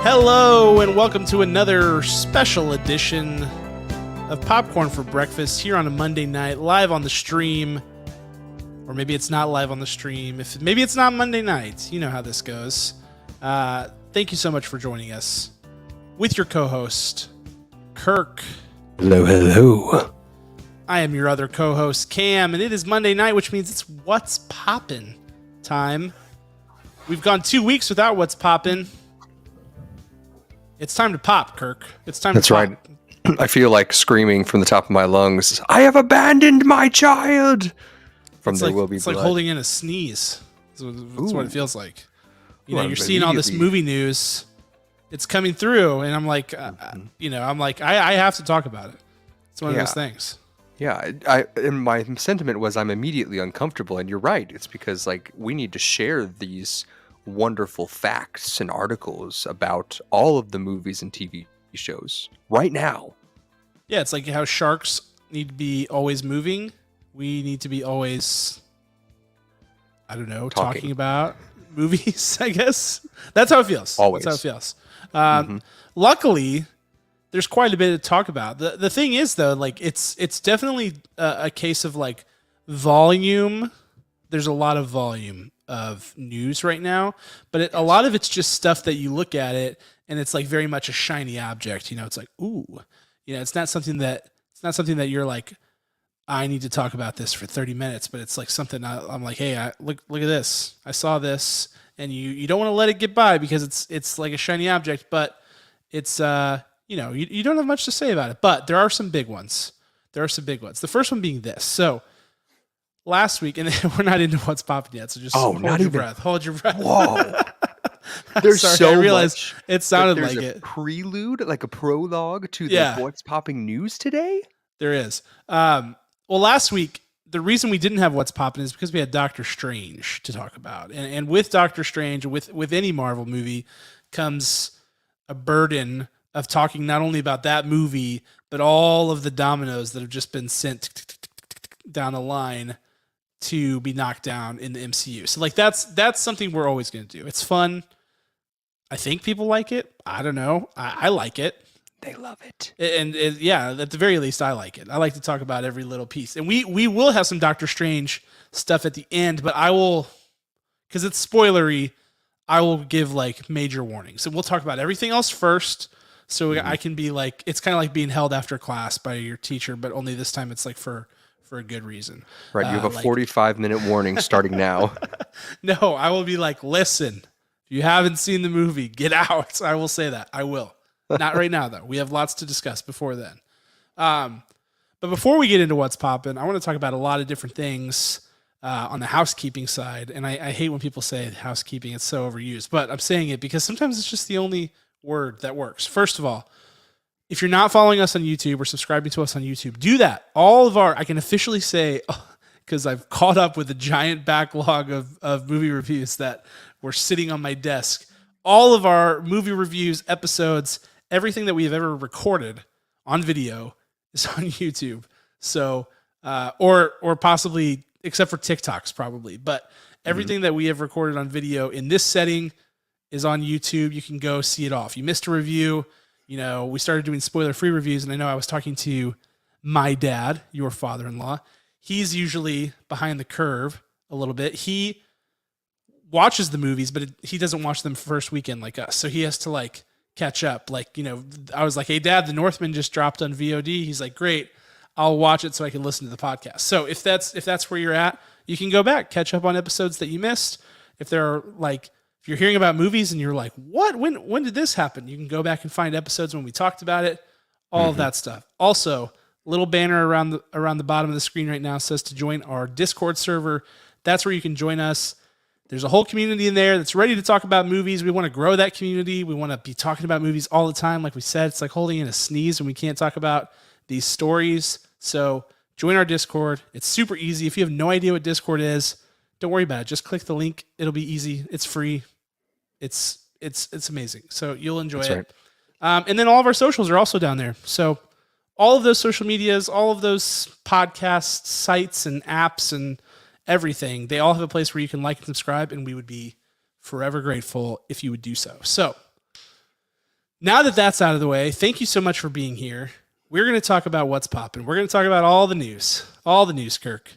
Hello and welcome to another special edition of Popcorn for Breakfast here on a Monday night, live on the stream. Or maybe it's not live on the stream. Maybe it's not Monday night. You know how this goes. Thank you so much for joining us with your co-host, Kirk. Hello, hello. I am your other co-host, Cam, and it is Monday night, which means it's What's Poppin' time. We've gone 2 weeks without What's Poppin'. It's time to pop, Kirk. It's time to pop. That's right. I feel like screaming from the top of my lungs, I have abandoned my child! It's like holding in a sneeze. That's what it feels like. You're seeing all this movie news. It's coming through, and I'm like, I have to talk about it. It's one of those things. Yeah, and my sentiment was I'm immediately uncomfortable, and you're right. It's because we need to share these wonderful facts and articles about all of the movies and TV shows right now. Yeah, it's like how sharks need to be always moving. We need to be always, talking about movies, I guess. That's how it feels. Always. That's how it feels. Luckily, there's quite a bit to talk about. The thing is, though, it's definitely a case of volume. There's a lot of volume of news right now, but a lot of it's just stuff that you look at it and it's very much a shiny object. It's like, ooh, it's not something that you're like, I need to talk about this for 30 minutes, but it's something I'm like, hey, look at this. I saw this, and you don't want to let it get by because it's like a shiny object, but it's you don't have much to say about it. But there are some big ones. The first one being this. So last week, and we're not into What's Poppin' yet, so just hold your breath. Whoa. There's I realized it sounded like it. Prelude, like a prologue to the What's Popping news today? There is. Well, last week, the reason we didn't have What's Poppin' is because we had Doctor Strange to talk about. And with Doctor Strange, with any Marvel movie, comes a burden of talking not only about that movie, but all of the dominoes that have just been sent down the line to be knocked down in the MCU. So that's something we're always going to do. It's fun. I think people like it. I don't know. I like it. They love it. And at the very least, I like it. I like to talk about every little piece. And we will have some Doctor Strange stuff at the end, but I will, because it's spoilery, I will give major warnings. So we'll talk about everything else first. So I can be it's kind of like being held after class by your teacher, but only this time it's for a good reason. Right. You have a 45-minute warning starting now. No, I will be listen, if you haven't seen the movie, get out. I will say that. I will. Not right now, though. We have lots to discuss before then. But before we get into What's Poppin', I want to talk about a lot of different things on the housekeeping side. And I hate when people say housekeeping. It's so overused. But I'm saying it because sometimes it's just the only word that works. First of all, if you're not following us on YouTube or subscribing to us on YouTube, do that. I can officially say, because I've caught up with a giant backlog of movie reviews that were sitting on my desk. All of our movie reviews, episodes, everything that we have ever recorded on video is on YouTube. So, or possibly, except for TikToks probably, but everything that we have recorded on video in this setting is on YouTube. You can go see it all. If you missed a review, we started doing spoiler-free reviews, and I know I was talking to my dad, your father-in-law. He's usually behind the curve a little bit. He watches the movies, but he doesn't watch them first weekend like us. So he has to catch up. I was like, hey, Dad, The Northman just dropped on VOD. He's like, great, I'll watch it so I can listen to the podcast. So if that's where you're at, you can go back, catch up on episodes that you missed. If there are if you're hearing about movies and you're like, what? When did this happen? You can go back and find episodes when we talked about it, all of that stuff. Also, little banner around the bottom of the screen right now says to join our Discord server. That's where you can join us. There's a whole community in there that's ready to talk about movies. We want to grow that community. We want to be talking about movies all the time. Like we said, it's like holding in a sneeze when we can't talk about these stories. So join our Discord. It's super easy. If you have no idea what Discord is, don't worry about it. Just click the link. It'll be easy. It's free. It's amazing. So you'll enjoy it. Right. And then all of our socials are also down there. So all of those social medias, all of those podcast sites and apps and everything, they all have a place where you can like and subscribe, and we would be forever grateful if you would do so. So Now that that's out of the way, thank you so much for being here. We're going to talk about what's popping. We're going to talk about all the news, Kirk.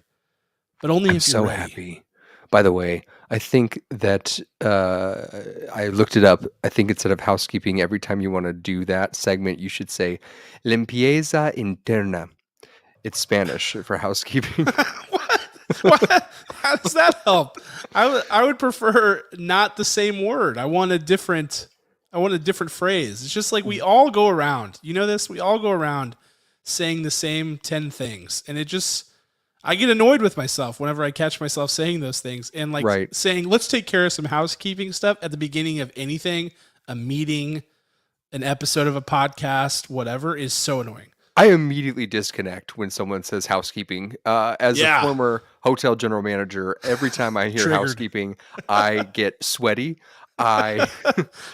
But only I'm if you're so ready. happy. By the way, I think that I looked it up. I think instead of housekeeping, every time you want to do that segment, you should say limpieza interna. It's Spanish for housekeeping. What? How does that help? I would prefer not the same word. I want a different phrase. It's just like we all go around. You know this? We all go around saying the same 10 things. And I get annoyed with myself whenever I catch myself saying those things and saying, let's take care of some housekeeping stuff at the beginning of anything, a meeting, an episode of a podcast, whatever, is so annoying. I immediately disconnect when someone says housekeeping. As a former hotel general manager, every time I hear housekeeping, I get sweaty. I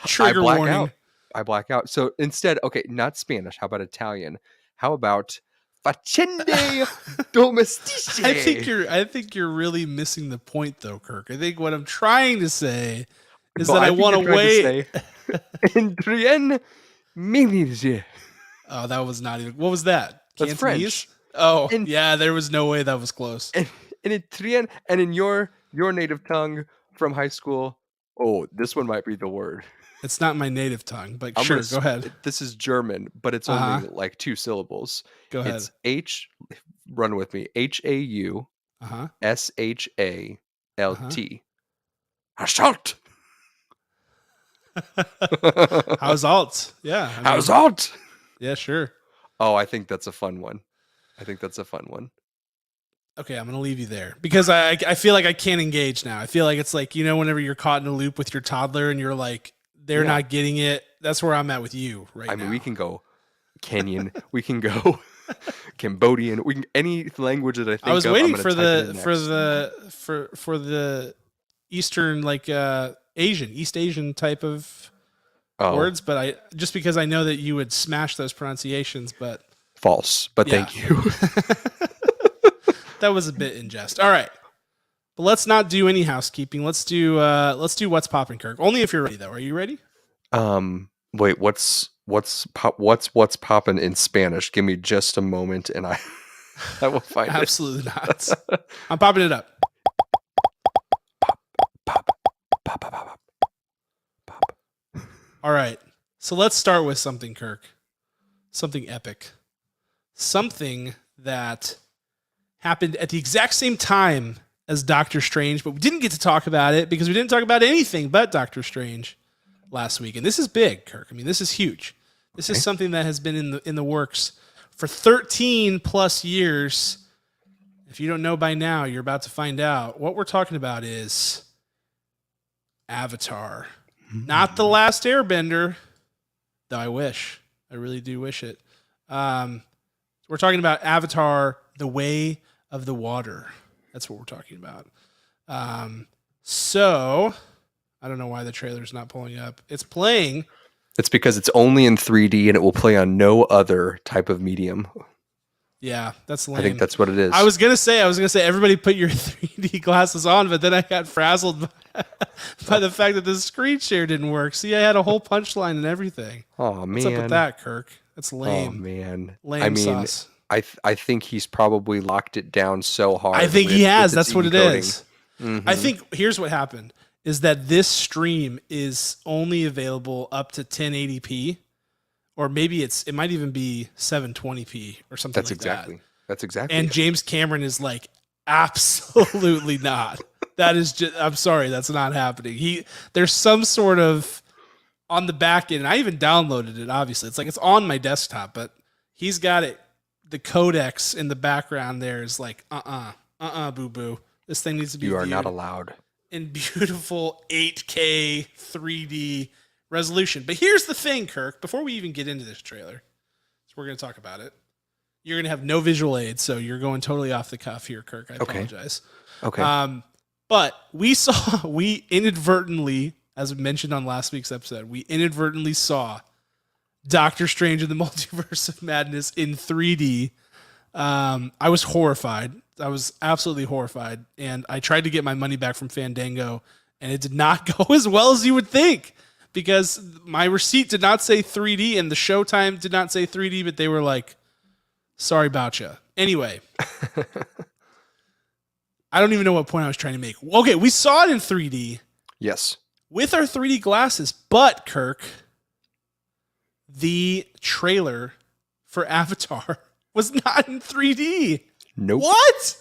Trigger black warning. out. I black out. So instead, okay, not Spanish. How about Italian? How about faccende domestiche? I think you're really missing the point, though, Kirk. I think what I'm trying to say is that I want to wait. Indrien Ménage. Oh, that was not even. What was that? That's Cantonese? French. Oh, yeah. There was no way that was close. And in your native tongue from high school, oh, this one might be the word. It's not my native tongue, but sure, go ahead. This is German, but it's only like 2 syllables. Go ahead. It's run with me. HAU SHALT. Assault. How's alt? Yeah. How's alt? Yeah, sure. Oh, I think that's a fun one. Okay, I'm going to leave you there because I feel like I can't engage now. I feel like it's like, whenever you're caught in a loop with your toddler and you're like, they're not getting it. That's where I'm at with you right now. I mean, we can go Kenyan. We can go Cambodian. We can any language that I think. I was of, waiting for the Eastern East Asian type of words, but just because I know that you would smash those pronunciations, but false. But thank you. That was a bit in jest. All right. But let's not do any housekeeping. Let's do what's poppin', Kirk. Only if you're ready, though. Are you ready? Wait. What's poppin' in Spanish? Give me just a moment, and I will find it. Absolutely not. I'm popping it up. Pop. All right. So let's start with something, Kirk. Something epic. Something that happened at the exact same time as Doctor Strange, but we didn't get to talk about it because we didn't talk about anything but Doctor Strange last week. And this is big, Kirk. I mean, this is huge. This is something that has been in the works for 13 plus years. If you don't know by now, you're about to find out. What we're talking about is Avatar. Not The Last Airbender, though I wish. I really do wish it. We're talking about Avatar, The Way of the Water. That's what we're talking about. So, I don't know why the trailer's not pulling up. It's playing. It's because it's only in 3D and it will play on no other type of medium. Yeah, that's lame. I think that's what it is. I was gonna say everybody put your 3D glasses on, but then I got frazzled by the fact that the screen share didn't work. See, I had a whole punchline and everything. Oh man, what's up with that, Kirk? That's lame. Oh man, lame sauce. I think he's probably locked it down so hard. I think he has. That's what it is. Mm-hmm. I think here's what happened is that this stream is only available up to 1080p, or maybe it might even be 720p or something like that. That's exactly. And James Cameron is like, absolutely not. That is just, I'm sorry, that's not happening. There's some sort of on the back end, and I even downloaded it, obviously. It's like it's on my desktop, but he's got it. The codecs in the background there is like, boo-boo. This thing needs to be You are not allowed. In beautiful 8K 3D resolution. But here's the thing, Kirk, before we even get into this trailer, so we're going to talk about it. You're going to have no visual aid, so you're going totally off the cuff here, Kirk. I apologize. Okay. But we inadvertently, as mentioned on last week's episode, we inadvertently saw Doctor Strange in the Multiverse of Madness in 3D. I was horrified. I was absolutely horrified. And I tried to get my money back from Fandango, and it did not go as well as you would think. because my receipt did not say 3D and the showtime did not say 3D, but they were like, sorry about you. Anyway, I don't even know what point I was trying to make. Okay, we saw it in 3D. Yes. With our 3D glasses, but Kirk, the trailer for Avatar was not in 3D. Nope. What?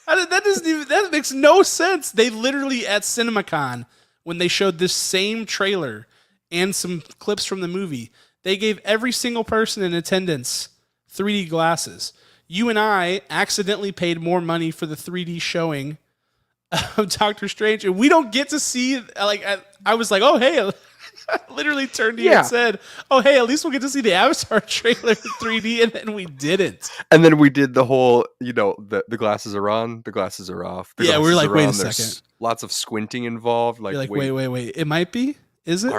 That makes no sense. They literally at CinemaCon, when they showed this same trailer and some clips from the movie, they gave every single person in attendance 3D glasses. You and I accidentally paid more money for the 3D showing of Doctor Strange, and we don't get to see, like, I was like, oh, hey, I literally turned to you and said, oh, hey, at least we'll get to see the Avatar trailer in 3D, and then we didn't. And then we did the whole, the glasses are on, the glasses are off. We were like, wait a second. There's lots of squinting involved. You're like, wait. It might be? Is it?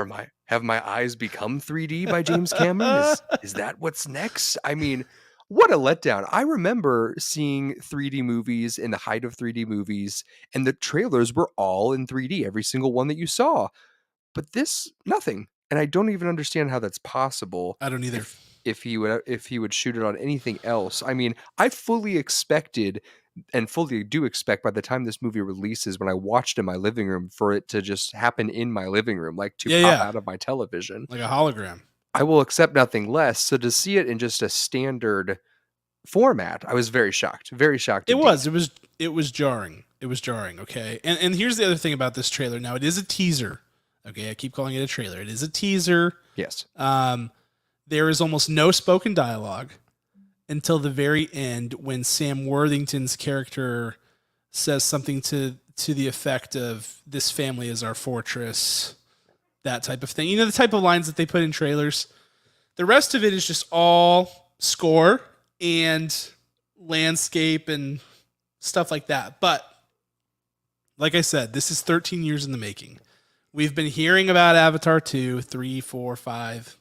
Have my eyes become 3D by Jeymes Samuel? Is that what's next? I mean, what a letdown. I remember seeing 3D movies in the height of 3D movies, and the trailers were all in 3D, every single one that you saw. But this, nothing. And I don't even understand how that's possible. I don't either. If he would shoot it on anything else. I mean, I fully expected and fully do expect by the time this movie releases, when I watched in my living room, for it to just happen in my living room, like to pop out of my television. Like a hologram. I will accept nothing less. So to see it in just a standard format, I was very shocked. Very shocked. It was jarring. It was jarring, okay? And here's the other thing about this trailer. Now, it is a teaser. Okay, I keep calling it a trailer. It is a teaser. Yes. There is almost no spoken dialogue until the very end, when Sam Worthington's character says something to the effect of, this family is our fortress, that type of thing. You know, the type of lines that they put in trailers. The rest of it is just all score and landscape and stuff like that. But like I said, this is 13 years in the making. We've been hearing about Avatar 2, 3, 4, 5,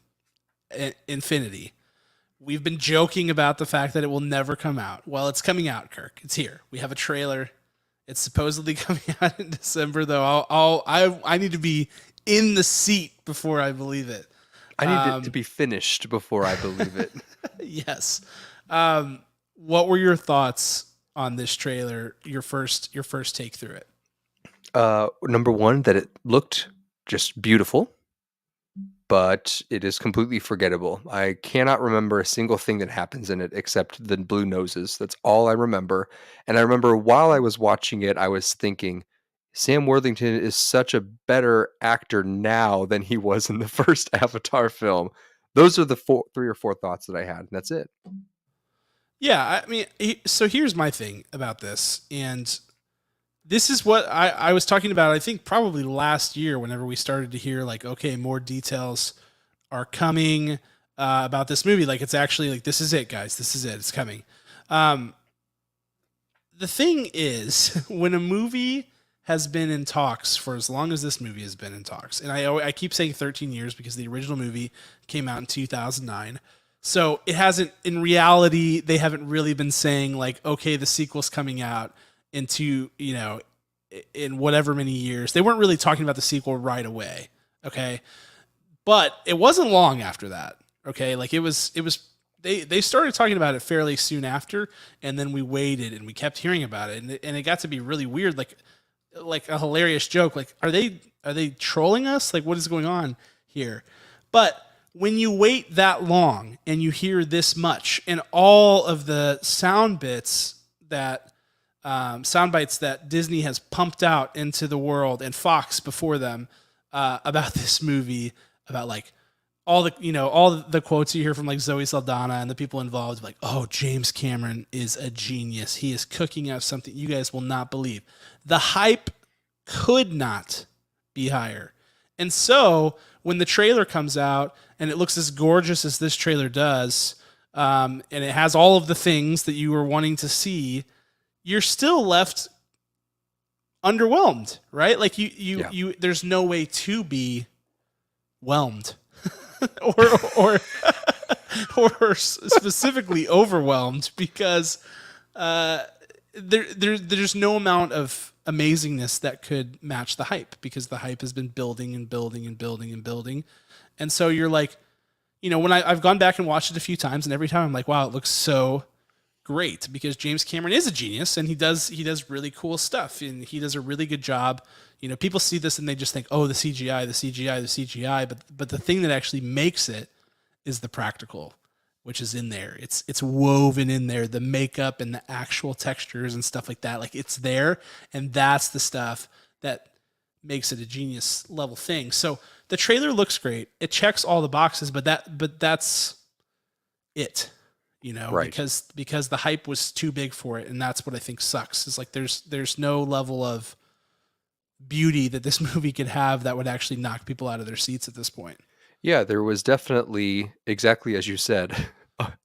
Infinity. We've been joking about the fact that it will never come out. Well, it's coming out, Kirk. It's here. We have a trailer. It's supposedly coming out in December, though. I need to be in the seat before I believe it. I need it to be finished before I believe it. Yes. What were your thoughts on this trailer? Your first take through it. Number one, that it looked just beautiful, but it is completely forgettable. I cannot remember a single thing that happens in it except the blue noses. That's all I remember. And I remember while I was watching it, I was thinking, Sam Worthington is such a better actor now than he was in the first Avatar film. Those are the 3 or 4 thoughts that I had, and that's it. Yeah, I mean, so here's my thing about this, and this is what I was talking about, I think probably last year, whenever we started to hear, like, okay, more details are coming about this movie. Like, it's actually like, this is it, guys. This is it. It's coming. The thing is, when a movie has been in talks for as long as this movie has been in talks, and I keep saying 13 years because the original movie came out in 2009. So it hasn't, in reality, they haven't really been saying, like, okay, the sequel's coming out into, in whatever many years. They weren't really talking about the sequel right away. Okay. But it wasn't long after that. Okay. Like, they started talking about it fairly soon after, and then we waited and we kept hearing about it. And it got to be really weird. Like a hilarious joke. Like, are they trolling us? Like, what is going on here? But when you wait that long and you hear this much, and all of the sound bites that Disney has pumped out into the world, and Fox before them, about this movie, about like all the quotes you hear from like Zoe Saldana and the people involved, like, oh, James Cameron is a genius. He is cooking up something you guys will not believe. The hype could not be higher. And so when the trailer comes out and it looks as gorgeous as this trailer does, and it has all of the things that you were wanting to see, you're still left underwhelmed, right? Like you there's no way to be whelmed or specifically overwhelmed, because there's no amount of amazingness that could match the hype, because the hype has been building and building and building and building. And so you're like, when I've gone back and watched it a few times, and every time I'm like, wow, it looks so great, because James Cameron is a genius, and he does really cool stuff, and he does a really good job. People see this and they just think, oh, the CGI, the CGI, the CGI, but the thing that actually makes it is the practical, which is in there. It's woven in there, the makeup and the actual textures and stuff like that. Like, it's there, and that's the stuff that makes it a genius level thing. So the trailer looks great. It checks all the boxes, but that's it. Right. Because the hype was too big for it, and that's what I think sucks. Is like there's no level of beauty that this movie could have that would actually knock people out of their seats at this point. Yeah, there was definitely, exactly as you said,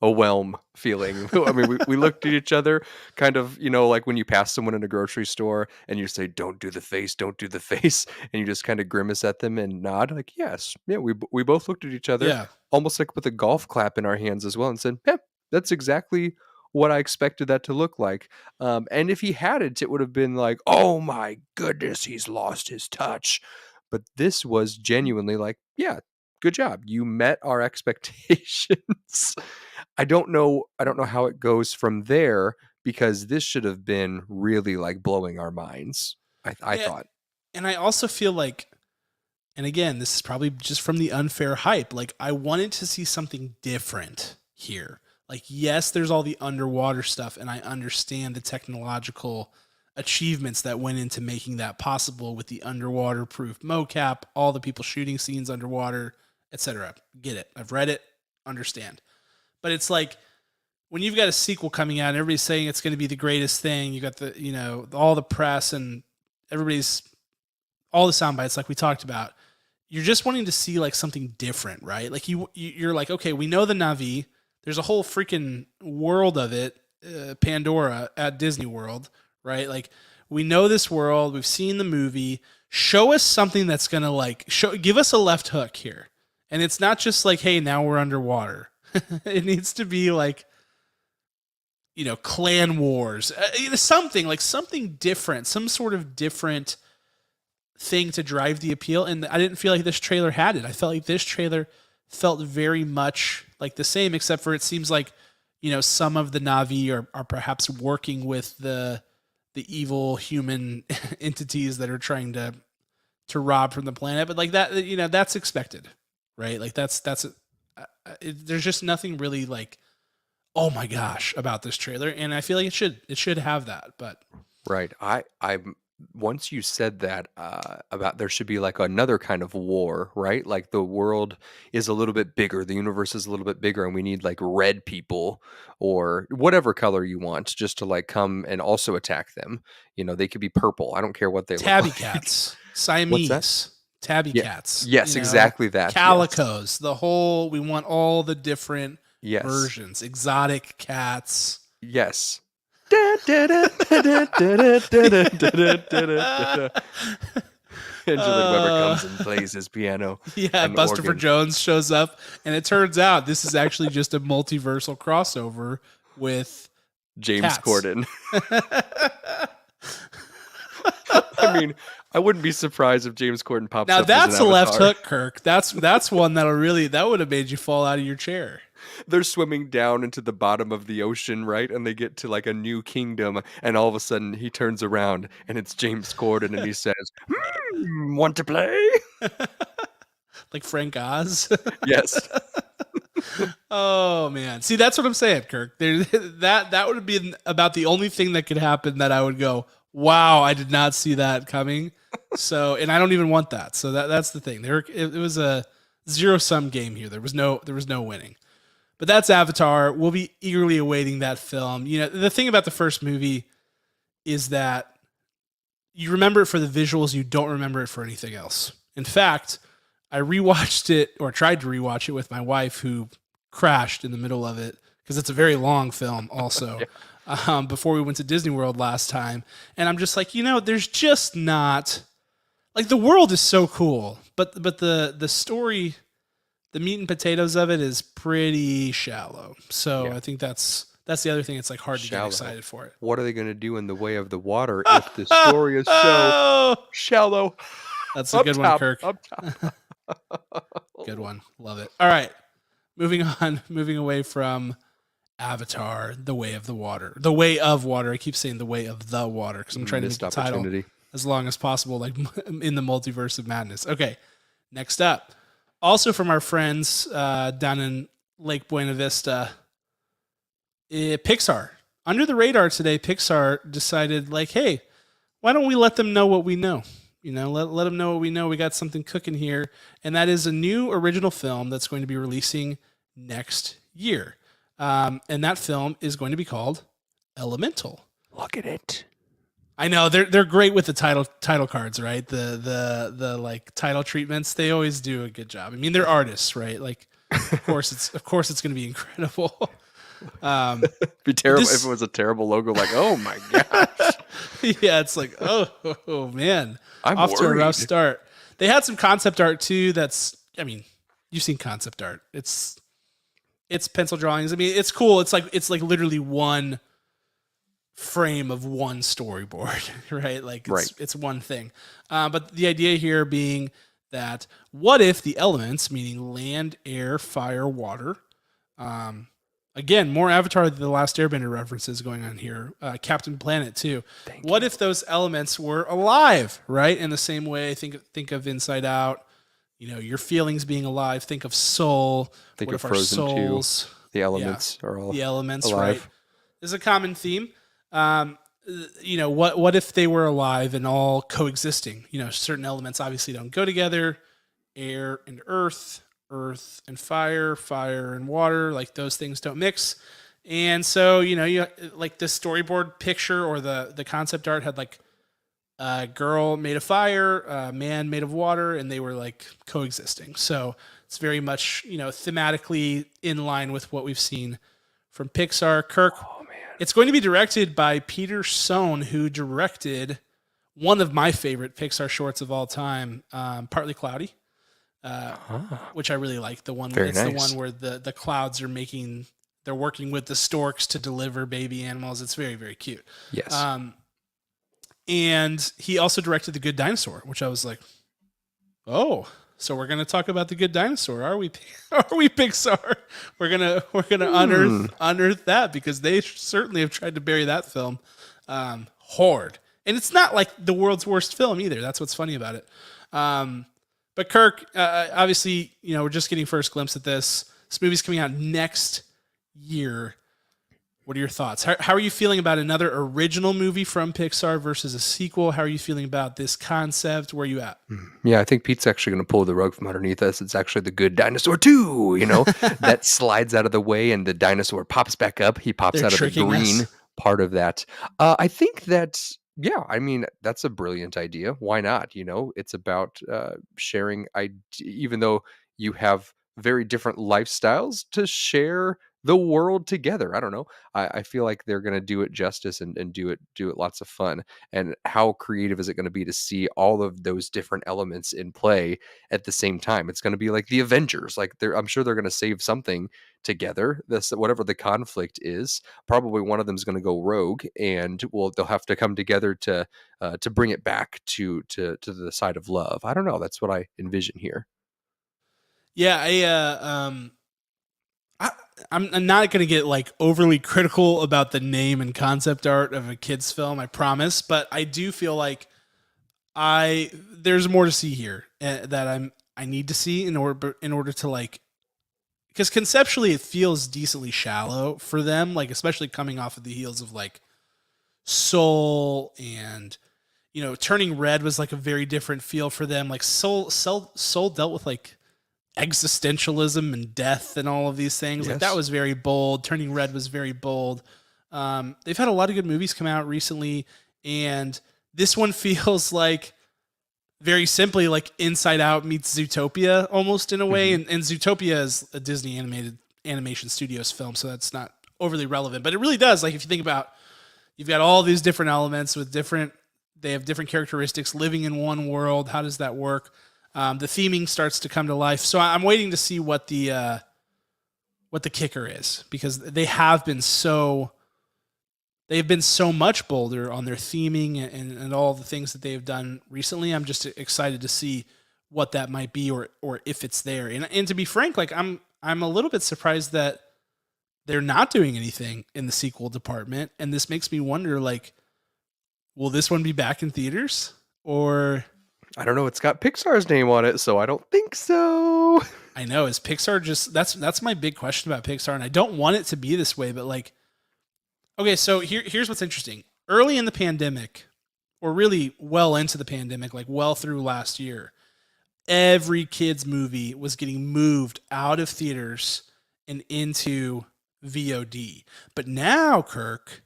a whelm feeling. I mean, we looked at each other kind of, like when you pass someone in a grocery store and you say, don't do the face, don't do the face. And you just kind of grimace at them and nod like, yes. Yeah, we both looked at each other, Yeah. almost like with a golf clap in our hands as well, and said, yeah, that's exactly what I expected that to look like. And if he hadn't, it would have been like, oh my goodness, he's lost his touch. But this was genuinely like, yeah, good job. You met our expectations. I don't know how it goes from there, because this should have been really like blowing our minds. I thought. And I also feel like, and again, this is probably just from the unfair hype, like I wanted to see something different here. Like, yes, there's all the underwater stuff, and I understand the technological achievements that went into making that possible with the underwater proof mocap, all the people shooting scenes underwater, etc. Get it. I've read it, understand. But it's like, when you've got a sequel coming out and everybody's saying it's going to be the greatest thing, you got the, all the press and all the sound bites like we talked about, you're just wanting to see like something different, right? Like you're like, okay, we know the Na'vi. There's a whole freaking world of it, Pandora at Disney World, right? Like, we know this world. We've seen the movie. Show us something that's going to give us a left hook here. And it's not just like, hey, now we're underwater. It needs to be like, clan wars, something different, some sort of different thing to drive the appeal. And I didn't feel like this trailer had it. I felt like this trailer felt very much like the same, except for it seems like, some of the Na'vi are perhaps working with the evil human entities that are trying to rob from the planet. But like that, that's expected, right? Like there's just nothing really like, oh my gosh, about this trailer. And I feel like it should have that, but. Right. I'm once you said that about there should be like another kind of war, right? Like the world is a little bit bigger, the universe is a little bit bigger, and we need like red people or whatever color you want just to like come and also attack them. They could be purple. I don't care what they tabby look like. Cats, Siamese, tabby cats. Yes, exactly that. Calicos, the whole. We want all the different Yes. versions, exotic cats. Yes. Angela Weber comes and plays his piano. Yeah, Buster Jones shows up, and it turns out this is actually just a multiversal crossover with James cats. Corden. I mean, I wouldn't be surprised if James Corden pops now up. Now that's as a an left avatar. hook, Kirk. That's one that would have made you fall out of your chair. They're swimming down into the bottom of the ocean, right? And they get to like a new kingdom, and all of a sudden he turns around and it's James Corden, and he says, "Want to play?" Like Frank Oz. Yes. Oh man, see, that's what I'm saying, Kirk. That would have been about the only thing that could happen that I would go, wow, I did not see that coming. So, and I don't even want that. So that's the thing. It was a zero-sum game here. There was no winning. But that's Avatar. We'll be eagerly awaiting that film. The thing about the first movie is that you remember it for the visuals. You don't remember it for anything else. In fact, I rewatched it, or tried to rewatch it with my wife, who crashed in the middle of it because it's a very long film also. Yeah. Before we went to Disney World last time. And I'm just like, there's just not, like, the world is so cool, but the story, the meat and potatoes of it is pretty shallow. So yeah. I think that's That's the other thing. It's like hard to get Shallow. excited for it. What are they going to do in the way of the water if the story is so shallow? That's a good one, Kirk. Up top. Good one. Love it. All right. Moving on, moving away from Avatar, The Way of the Water. The Way of Water. I keep saying The Way of the Water because I'm trying to make the title as long as possible, like in the Multiverse of Madness. Okay. Next up. Also from our friends down in Lake Buena Vista, Pixar. Under the radar today, Pixar decided, like, hey, why don't we let them know what we know? You know, let them know what we know. We got something cooking here. And that is a new original film that's going to be releasing next year. And that film is going to be called Elemental. Look at it. I know they're great with the title cards, right? The like title treatments. They always do a good job. I mean, they're artists, right? Like, of course it's going to be incredible. Be terrible if it was a terrible logo. Like, oh my gosh. Yeah, it's like, oh man, I'm off worried. to a rough start. They had some concept art too. That's, I mean, you've seen concept art. It's pencil drawings. I mean, it's cool. It's like literally one frame of one storyboard, right? Like it's one thing. But the idea here being that what if the elements, meaning land, air, fire, water, again, more Avatar than the Last Airbender references going on here. Captain Planet too. What if those elements were alive, right? In the same way, think of Inside Out. You know, your feelings being alive. Think of Soul. Think what of if our Frozen souls, 2. The elements are all the elements, alive. right? Is a common theme. You know, what if they were alive and all coexisting? You know, certain elements obviously don't go together. Air and earth and fire and water, like those things don't mix. And so, you know, you like the storyboard picture or the concept art had like a girl made of fire, a man made of water, and they were like coexisting. So it's very much, you know, thematically in line with what we've seen from Pixar. Kirk, it's going to be directed by Peter Sohn, who directed one of my favorite Pixar shorts of all time, Partly Cloudy. Which I really like. The one Very nice. The one where the clouds are they're working with the storks to deliver baby animals. It's very, very cute. Yes. And he also directed The Good Dinosaur, which I was like, oh, so we're gonna talk about The Good Dinosaur, are we? Are we Pixar? We're gonna unearth that because they certainly have tried to bury that film hard. And it's not like the world's worst film either. That's what's funny about it. But Kirk, obviously, you know, we're just getting first glimpse at this. This movie's coming out next year. What are your thoughts? How are you feeling about another original movie from Pixar versus a sequel? How are you feeling about this concept? Where are you at? Yeah, I think Pete's actually going to pull the rug from underneath us. It's actually The Good Dinosaur 2, you know, that slides out of the way and the dinosaur pops back up. He pops out of the green part of that. I think that, yeah, I mean, that's a brilliant idea. Why not? You know, it's about sharing, even though you have very different lifestyles, to share the world together. I don't know. I feel like they're going to do it justice and do it lots of fun. And how creative is it going to be to see all of those different elements in play at the same time? It's going to be like the Avengers. Like I'm sure they're going to save something together. This, whatever the conflict is, probably one of them is going to go rogue, and they'll have to come together to bring it back to the side of love. I don't know. That's what I envision here. Yeah, I'm not going to get like overly critical about the name and concept art of a kid's film, I promise, but I do feel like there's more to see here that I need to see in order to like, because conceptually it feels decently shallow for them, like especially coming off of the heels of like Soul, and you know, Turning Red was like a very different feel for them. Like Soul dealt with like existentialism and death and all of these things. Yes. Like that was very bold. Turning Red was very bold. They've had a lot of good movies come out recently, and this one feels like very simply like Inside Out meets Zootopia almost in a way. And Zootopia is a Disney animation studios film, so that's not overly relevant, but it really does. Like if you think about, you've got all these different elements with they have different characteristics living in one world. How does that work? The theming starts to come to life. So I'm waiting to see what the what the kicker is, because they've been so much bolder on their theming and all the things that they've done recently. I'm just excited to see what that might be, or if it's there. And to be frank, like I'm a little bit surprised that they're not doing anything in the sequel department. And this makes me wonder, like, will this one be back in theaters? Or I don't know. It's got Pixar's name on it, so I don't think so. I know, is Pixar just that's my big question about Pixar, and I don't want it to be this way, but like, okay, so here's what's interesting. Early in the pandemic, or really well into the pandemic, like well through last year, every kids movie was getting moved out of theaters and into VOD. But now, Kirk,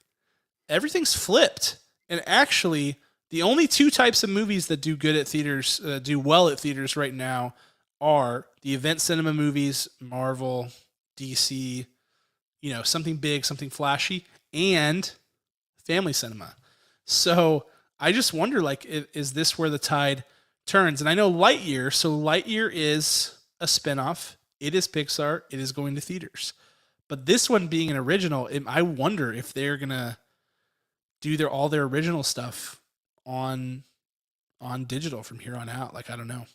everything's flipped. And actually, the only two types of movies that do good at theaters, do well at theaters right now, are the event cinema movies, Marvel, DC, something big, something flashy, and family cinema. So I just wonder, like, is this where the tide turns? And I know Lightyear, so Lightyear is a spinoff. It is Pixar. It is going to theaters. But this one being an original, I wonder if they're going to do all their original stuff on digital from here on out. Like, I don't know.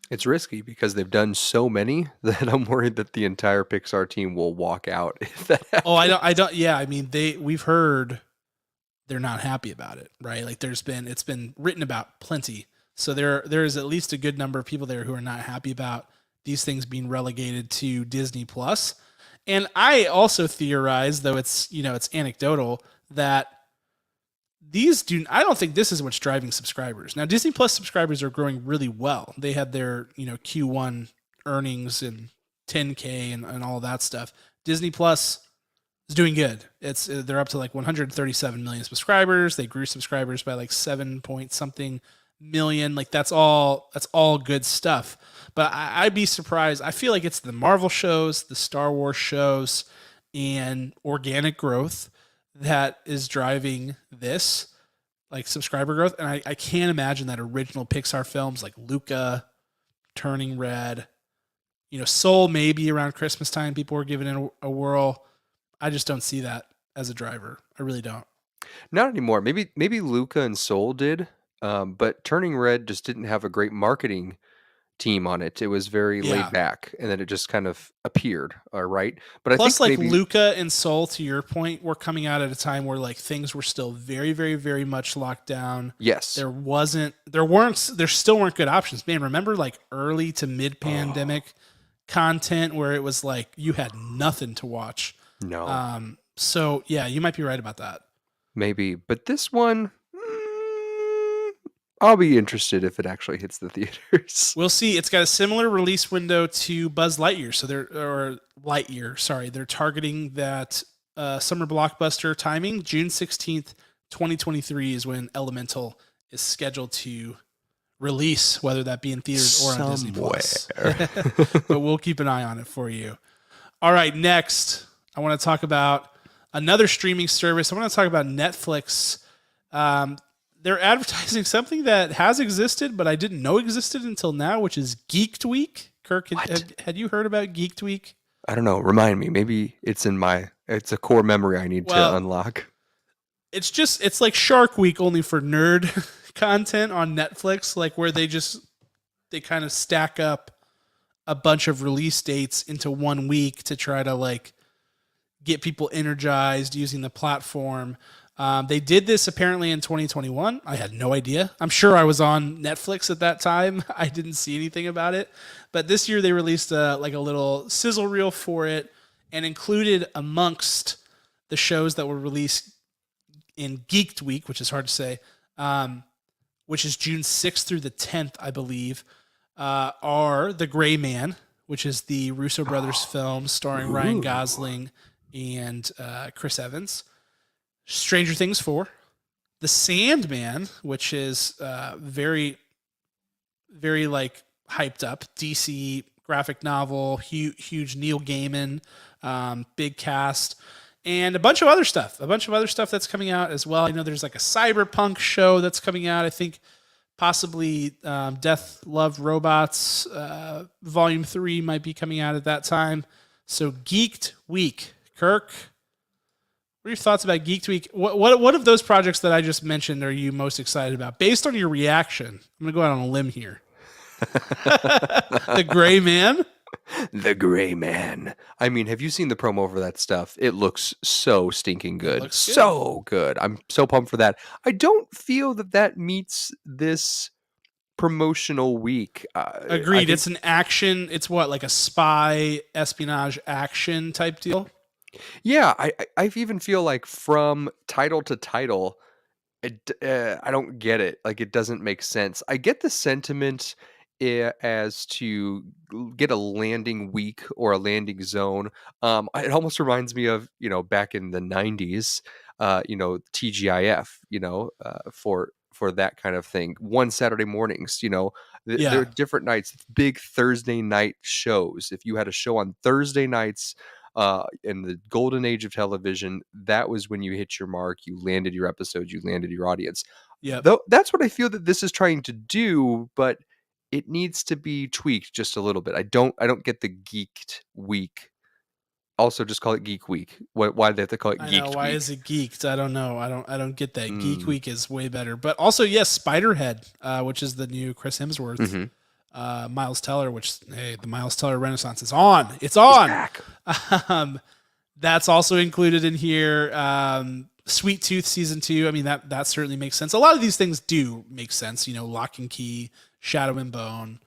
It's risky because they've done so many that I'm worried that the entire Pixar team will walk out if that happens. Oh, I don't. Yeah, I mean, we've heard they're not happy about it, right? Like, it's been written about plenty. So there is at least a good number of people there who are not happy about these things being relegated to Disney Plus. And I also theorize, though it's anecdotal, that I don't think this is what's driving subscribers. Now, Disney Plus subscribers are growing really well. They had their, Q1 earnings and 10K and all that stuff. Disney Plus is doing good. They're up to like 137 million subscribers. They grew subscribers by like 7 point something million. Like, that's all good stuff. But I'd be surprised. I feel like it's the Marvel shows, the Star Wars shows, and organic growth that is driving this, like, subscriber growth. And I can't imagine that original Pixar films like Luca, Turning Red, Soul, maybe around Christmas time people were giving it a whirl. I just don't see that as a driver. I really don't. Not anymore. Maybe Luca and Soul did, but Turning Red just didn't have a great marketing team on it. It was very laid back, and then it just kind of appeared. All right, but Plus, I think like, Luca and Soul, to your point, were coming out at a time where, like, things were still very, very, very much locked down. Yes, there still weren't good options. Man, remember, like, early to mid pandemic content where it was like you had nothing to watch. No. So yeah, you might be right about that. Maybe, but this one, I'll be interested if it actually hits the theaters. We'll see. It's got a similar release window to Buzz Lightyear. So they're targeting that summer blockbuster timing. June 16th, 2023 is when Elemental is scheduled to release, whether that be in theaters or on Disney Plus. But we'll keep an eye on it for you. All right, next, I want to talk about another streaming service. I want to talk about Netflix. They're advertising something that has existed, but I didn't know existed until now, which is Geeked Week. Kirk, had you heard about Geeked Week? I don't know. Remind me. Maybe it's a core memory I need to unlock. It's like Shark Week, only for nerd content on Netflix, like, where they kind of stack up a bunch of release dates into 1 week to try to, like, get people energized using the platform. They did this apparently in 2021. I had no idea. I'm sure I was on Netflix at that time. I didn't see anything about it. But this year they released a little sizzle reel for it, and included amongst the shows that were released in Geeked Week, which is hard to say, which is June 6th through the 10th, I believe, are The Gray Man, which is the Russo brothers film starring Ryan Gosling and Chris Evans. Stranger Things 4, The Sandman, which is very, very, like, hyped up DC graphic novel, huge Neil Gaiman, big cast, and a bunch of other stuff that's coming out as well. I know there's like a cyberpunk show that's coming out. I think possibly Death, Love, Robots Volume 3 might be coming out at that time. So Geeked Week. Kirk, what are your thoughts about Geeked Week? What of those projects that I just mentioned are you most excited about? Based on your reaction, I'm going to go out on a limb here. The Gray Man? The Gray Man. I mean, have you seen the promo for that stuff? It looks so stinking good. So good. I'm so pumped for that. I don't feel that meets this promotional week. Agreed. It's an action. It's what, like a spy espionage action type deal? Yeah, I even feel like from title to title, I don't get it. Like, it doesn't make sense. I get the sentiment as to get a landing week or a landing zone. It almost reminds me of, back in the 90s, TGIF, for that kind of thing. One Saturday mornings, there are different nights, big Thursday night shows. If you had a show on Thursday nights, in the golden age of television, that was when you hit your mark, you landed your episode, you landed your audience. Yeah. Though that's what I feel that this is trying to do, but it needs to be tweaked just a little bit. I don't get the Geeked Week. Also, just call it Geek Week. Why do they have to call it Geeked Week? Why is it geeked? I don't know. I don't get that. Geek Week is way better. But also, yes, Spiderhead, which is the new Chris Hemsworth. Mm-hmm. Miles Teller, the Miles Teller Renaissance is on. It's on. Back. That's also included in here. Sweet Tooth season 2. I mean, that certainly makes sense. A lot of these things do make sense. Lock and Key, Shadow and Bone.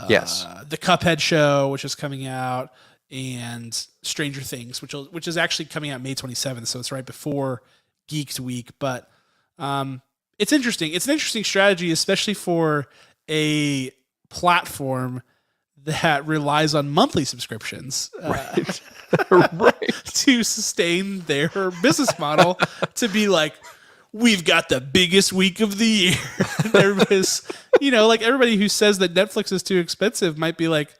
Yes. The Cuphead show, which is coming out, and Stranger Things, which is actually coming out May 27th. So it's right before Geeked Week. But it's interesting. It's an interesting strategy, especially for a platform that relies on monthly subscriptions right. to sustain their business model, to be like, we've got the biggest week of the year. Everybody's, like everybody who says that Netflix is too expensive might be like,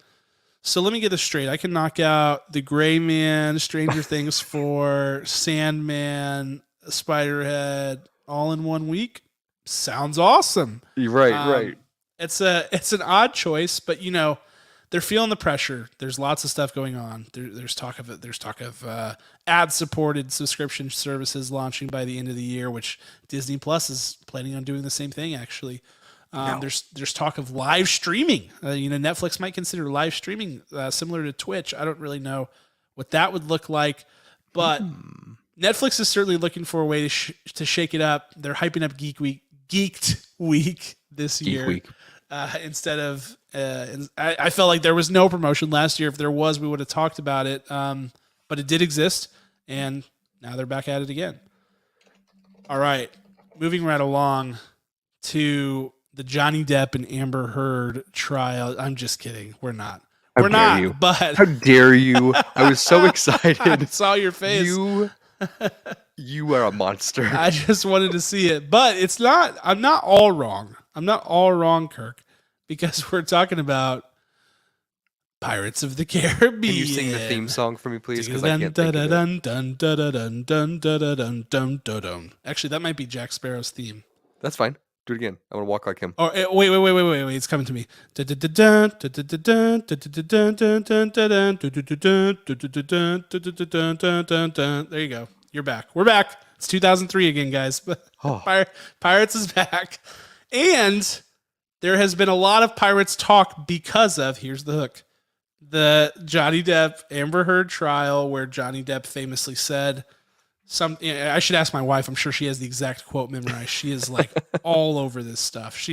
so let me get this straight. I can knock out The Gray Man, Stranger Things 4, Sandman, Spiderhead all in 1 week. Sounds awesome. Right. It's an odd choice, but they're feeling the pressure. There's lots of stuff going on. There's talk of ad-supported subscription services launching by the end of the year, which Disney Plus is planning on doing the same thing. Actually, there's talk of live streaming. Netflix might consider live streaming similar to Twitch. I don't really know what that would look like, but Netflix is certainly looking for a way to shake it up. They're hyping up Geeked Week this year. Week. Instead of, I felt like there was no promotion last year. If there was, we would have talked about it. But it did exist, and now they're back at it again. All right, moving right along to the Johnny Depp and Amber Heard trial. I'm just kidding. We're not. We're not. But how dare you? I was so excited. I saw your face. You are a monster. I just wanted to see it, but it's not. I'm not all wrong. I'm not all wrong, Kirk, because we're talking about Pirates of the Caribbean. Can you sing the theme song for me, please? Because I can't think of it. Actually, that might be Jack Sparrow's theme. That's fine. Do it again. I want to walk like him. Oh, wait. It's coming to me. There you go. You're back. We're back. It's 2003 again, guys. Pirates is back. And there has been a lot of Pirates talk because of, here's the hook, the Johnny Depp Amber Heard trial, where Johnny Depp famously said I should ask my wife. I'm sure she has the exact quote memorized. She is like all over this stuff.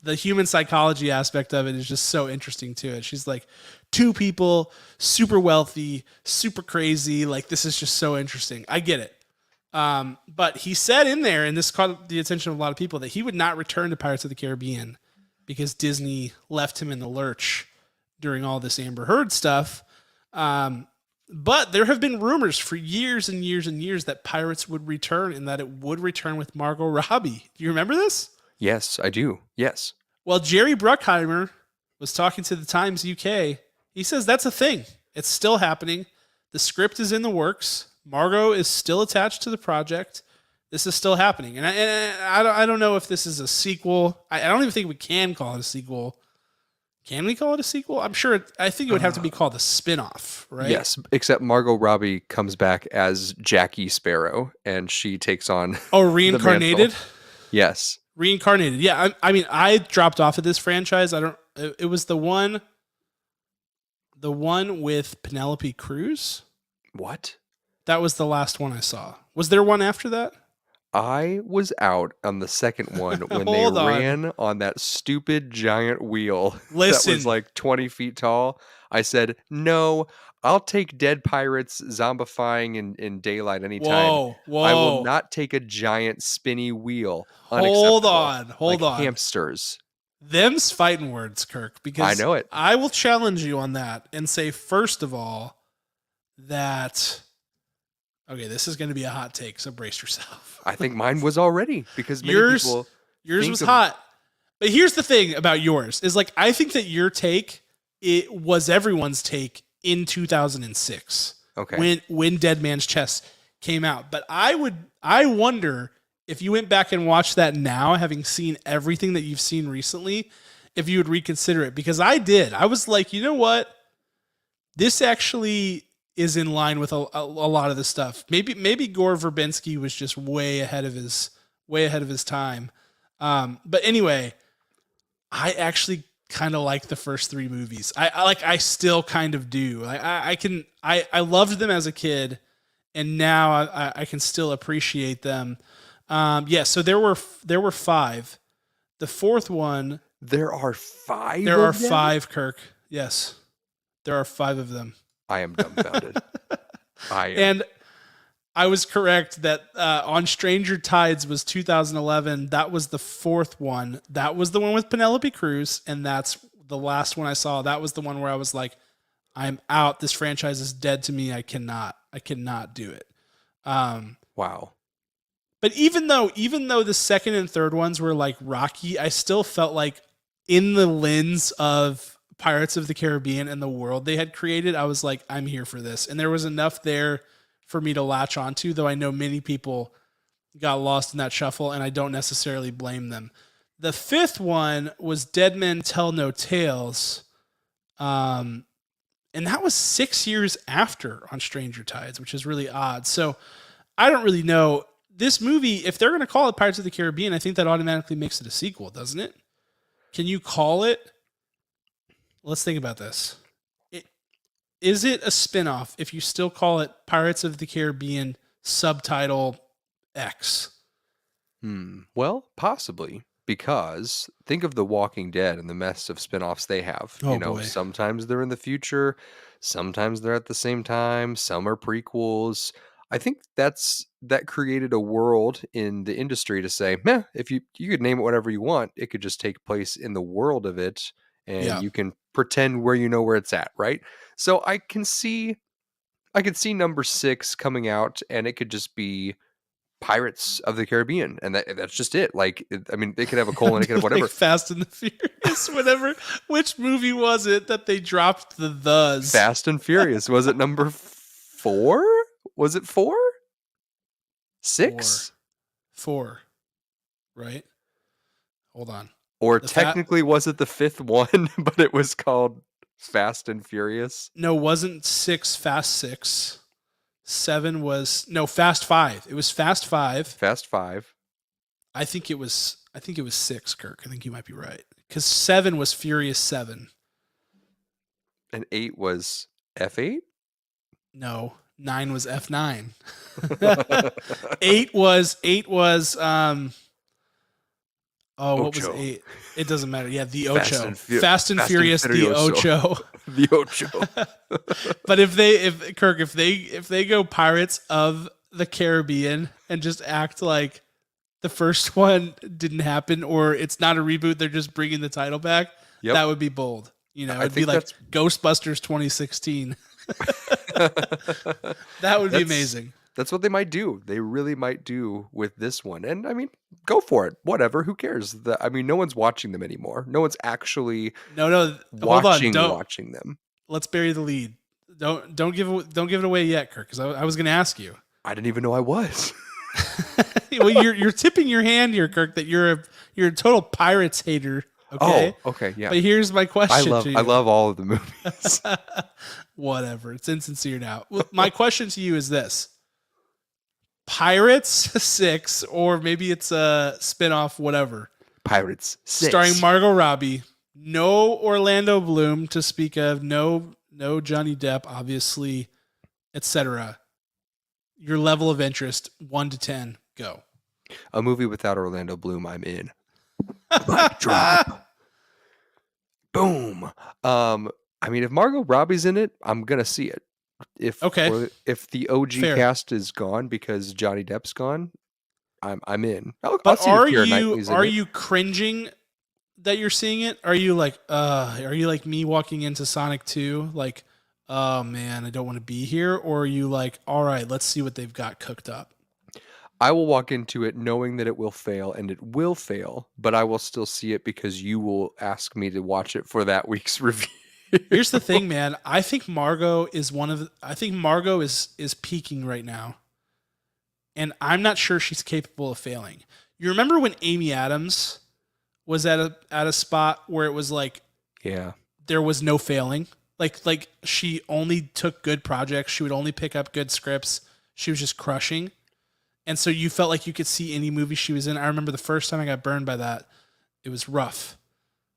The human psychology aspect of it is just so interesting to it. She's like, two people, super wealthy, super crazy. Like, this is just so interesting. I get it. But he said in there, and this caught the attention of a lot of people, that he would not return to Pirates of the Caribbean because Disney left him in the lurch during all this Amber Heard stuff. But there have been rumors for years and years and years that Pirates would return, and that it would return with Margot Robbie. Do you remember this? Yes, I do. Yes. Well, Jerry Bruckheimer was talking to the Times UK. He says that's a thing. It's still happening. The script is in the works. Margot is still attached to the project. This is still happening. And I don't know if this is a sequel. I don't even think we can call it a sequel. Can we call it a sequel? I'm sure. I think it would have to be called a spin-off, right? Yes, except Margot Robbie comes back as Jackie Sparrow, and she takes on Oh, the reincarnated. mantle. Yes. Reincarnated. Yeah. I mean, I dropped off of this franchise. I don't. It was the one with Penelope Cruz. What? That was the last one I saw. Was there one after that? I was out on the second one when they Hold on. ran on that stupid giant wheel that Listen. was like 20 feet tall. I said, no, I'll take dead pirates zombifying in daylight anytime. Whoa. I will not take a giant spinny wheel. Hold Unacceptable. on. Like hamsters. Them's fighting words, Kirk, because I know it. I will challenge you on that and say, first of all, that, okay, this is going to be a hot take, so brace yourself. I think mine was already because many people yours was hot. But here's the thing about yours is like, I think that your take, it was everyone's take in 2006. Okay. When Dead Man's Chest came out. But I wonder if you went back and watched that now, having seen everything that you've seen recently, if you would reconsider it. Because I did. I was like, you know what? This actually is in line with a lot of the stuff. Maybe Gore Verbinski was just way ahead of his time. But anyway, I actually kind of like the first three movies. I still kind of do. I loved them as a kid, and now I can still appreciate them. So there were five. The fourth one. There are five. There are five, Kirk. Yes, there are five of them. I am dumbfounded. And I was correct that On Stranger Tides was 2011. That was the fourth one. That was the one with Penelope Cruz, and that's the last one I saw. That was the one where I was like, I'm out. This franchise is dead to me. I cannot do it. Wow. But even though the second and third ones were like rocky, I still felt like in the lens of Pirates of the Caribbean and the world they had created, I was like, I'm here for this. And there was enough there for me to latch onto, though I know many people got lost in that shuffle, and I don't necessarily blame them. The fifth one was Dead Men Tell No Tales. And that was 6 years after On Stranger Tides, which is really odd. So I don't really know. This movie, if they're going to call it Pirates of the Caribbean, I think that automatically makes it a sequel, doesn't it? Can you call it? Let's think about this. Is it a spinoff if you still call it Pirates of the Caribbean subtitle X? Well, possibly. Because think of The Walking Dead and the mess of spinoffs they have. Oh, you know, boy. sometimes they're in the future, sometimes they're at the same time, some are prequels. I think that created a world in the industry to say, meh, if you could name it whatever you want, it could just take place in the world of it, and you can pretend where you know where it's at, right? So I could see number 6 coming out, and it could just be Pirates of the Caribbean, and that's just it. Like, they could have a colon, it could have whatever. Like Fast and the Furious, whatever. Which movie was it that they dropped the thes? Fast and Furious. Was it number 4? Was it 4? 6? 4. Right? Hold on. Or technically, was it the 5th one, but it was called Fast and Furious? No, wasn't 6 Fast 6. 7 was Fast 5. It was Fast 5. Fast 5. I think it was 6, Kirk. I think you might be right. Because 7 was Furious 7. And 8 was F8? No. 9 was F9. 8 was what was 8? It doesn't matter. Yeah, the Ocho. Fast and Furious, the Ocho. The Ocho. But if they go Pirates of the Caribbean and just act like the first one didn't happen, or it's not a reboot, they're just bringing the title back, that would be bold. You know, it'd be like Ghostbusters 2016. That would be amazing. That's what they might do. They really might do with this one. And go for it. Whatever. Who cares? No one's watching them anymore. No one's actually watching them. Let's bury the lead. Don't give it away yet, Kirk, because I was going to ask you. I didn't even know I was. Well, you're tipping your hand here, Kirk, that you're a total Pirates hater. Okay. Oh, okay, yeah. But here's my question to you. I love all of the movies. Whatever. It's insincere now. Well, my question to you is this. Pirates 6, or maybe it's a spinoff, whatever. Pirates 6. Starring Margot Robbie. No Orlando Bloom to speak of. No Johnny Depp, obviously, etc. Your level of interest, 1 to 10, go. A movie without Orlando Bloom, I'm in. Mic drop. Boom. I mean, if Margot Robbie's in it, I'm gonna see it. If the OG Fair. cast is gone because Johnny Depp's gone, I'm in. I'll But see if Keira Knightley's in are it. you cringing that you're seeing it? Are you like me walking into Sonic 2 like, oh man, I don't want to be here? Or are you like, all right, let's see what they've got cooked up? I will walk into it knowing that it will fail, and it will fail, but I will still see it because you will ask me to watch it for that week's review. Here's the thing, man. I think Margot is is peaking right now. And I'm not sure she's capable of failing. You remember when Amy Adams was at a spot where it was like, yeah, there was no failing. Like she only took good projects. She would only pick up good scripts. She was just crushing. And so you felt like you could see any movie she was in. I remember the first time I got burned by that. It was rough.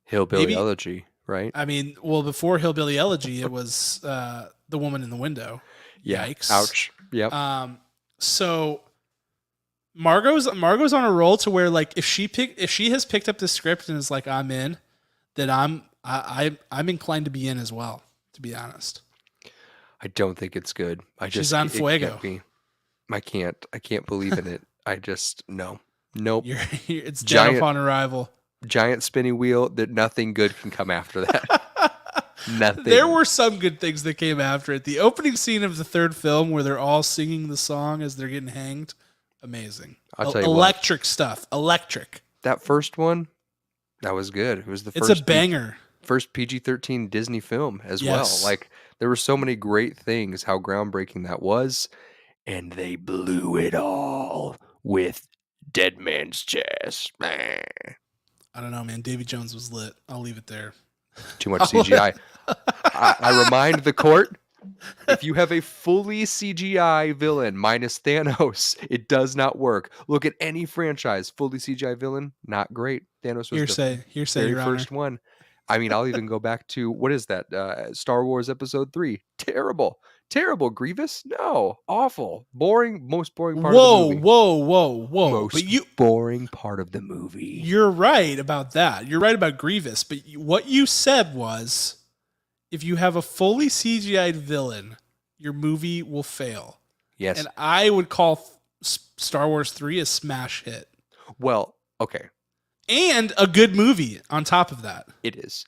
Hillbilly Elegy, right? I mean, well, before Hillbilly Elegy, it was The Woman in the Window. Yeah. Yikes. Ouch. Yep. So Margot's on a roll to where like if she has picked up the script and is like, I'm in, then I'm inclined to be in as well, to be honest. I don't think it's good. She's on Fuego. I can't believe in it. I just no. Nope. It's dead upon arrival. Giant spinning wheel that nothing good can come after that. Nothing. There were some good things that came after it. The opening scene of the third film where they're all singing the song as they're getting hanged. Amazing. I'll tell you electric stuff. Electric. That first one, that was good. It was the first. It's a banger. First PG-13 Disney film as well. Like there were so many great things, how groundbreaking that was. And they blew it all with Dead Man's Chest. I don't know, man. Davy Jones was lit. I'll leave it there. Too much CGI. I remind the court, if you have a fully CGI villain minus Thanos, it does not work. Look at any franchise, fully CGI villain, not great. Thanos was the very first one. I mean, I'll even go back to, what is that? Star Wars Episode 3. Terrible. Grievous? No. Awful. Boring. Most boring part of the movie. Whoa. Most boring part of the movie. You're right about that. You're right about Grievous. But what you said was, if you have a fully CGI'd villain, your movie will fail. Yes. And I would call Star Wars 3 a smash hit. Well, okay. And a good movie on top of that. It is.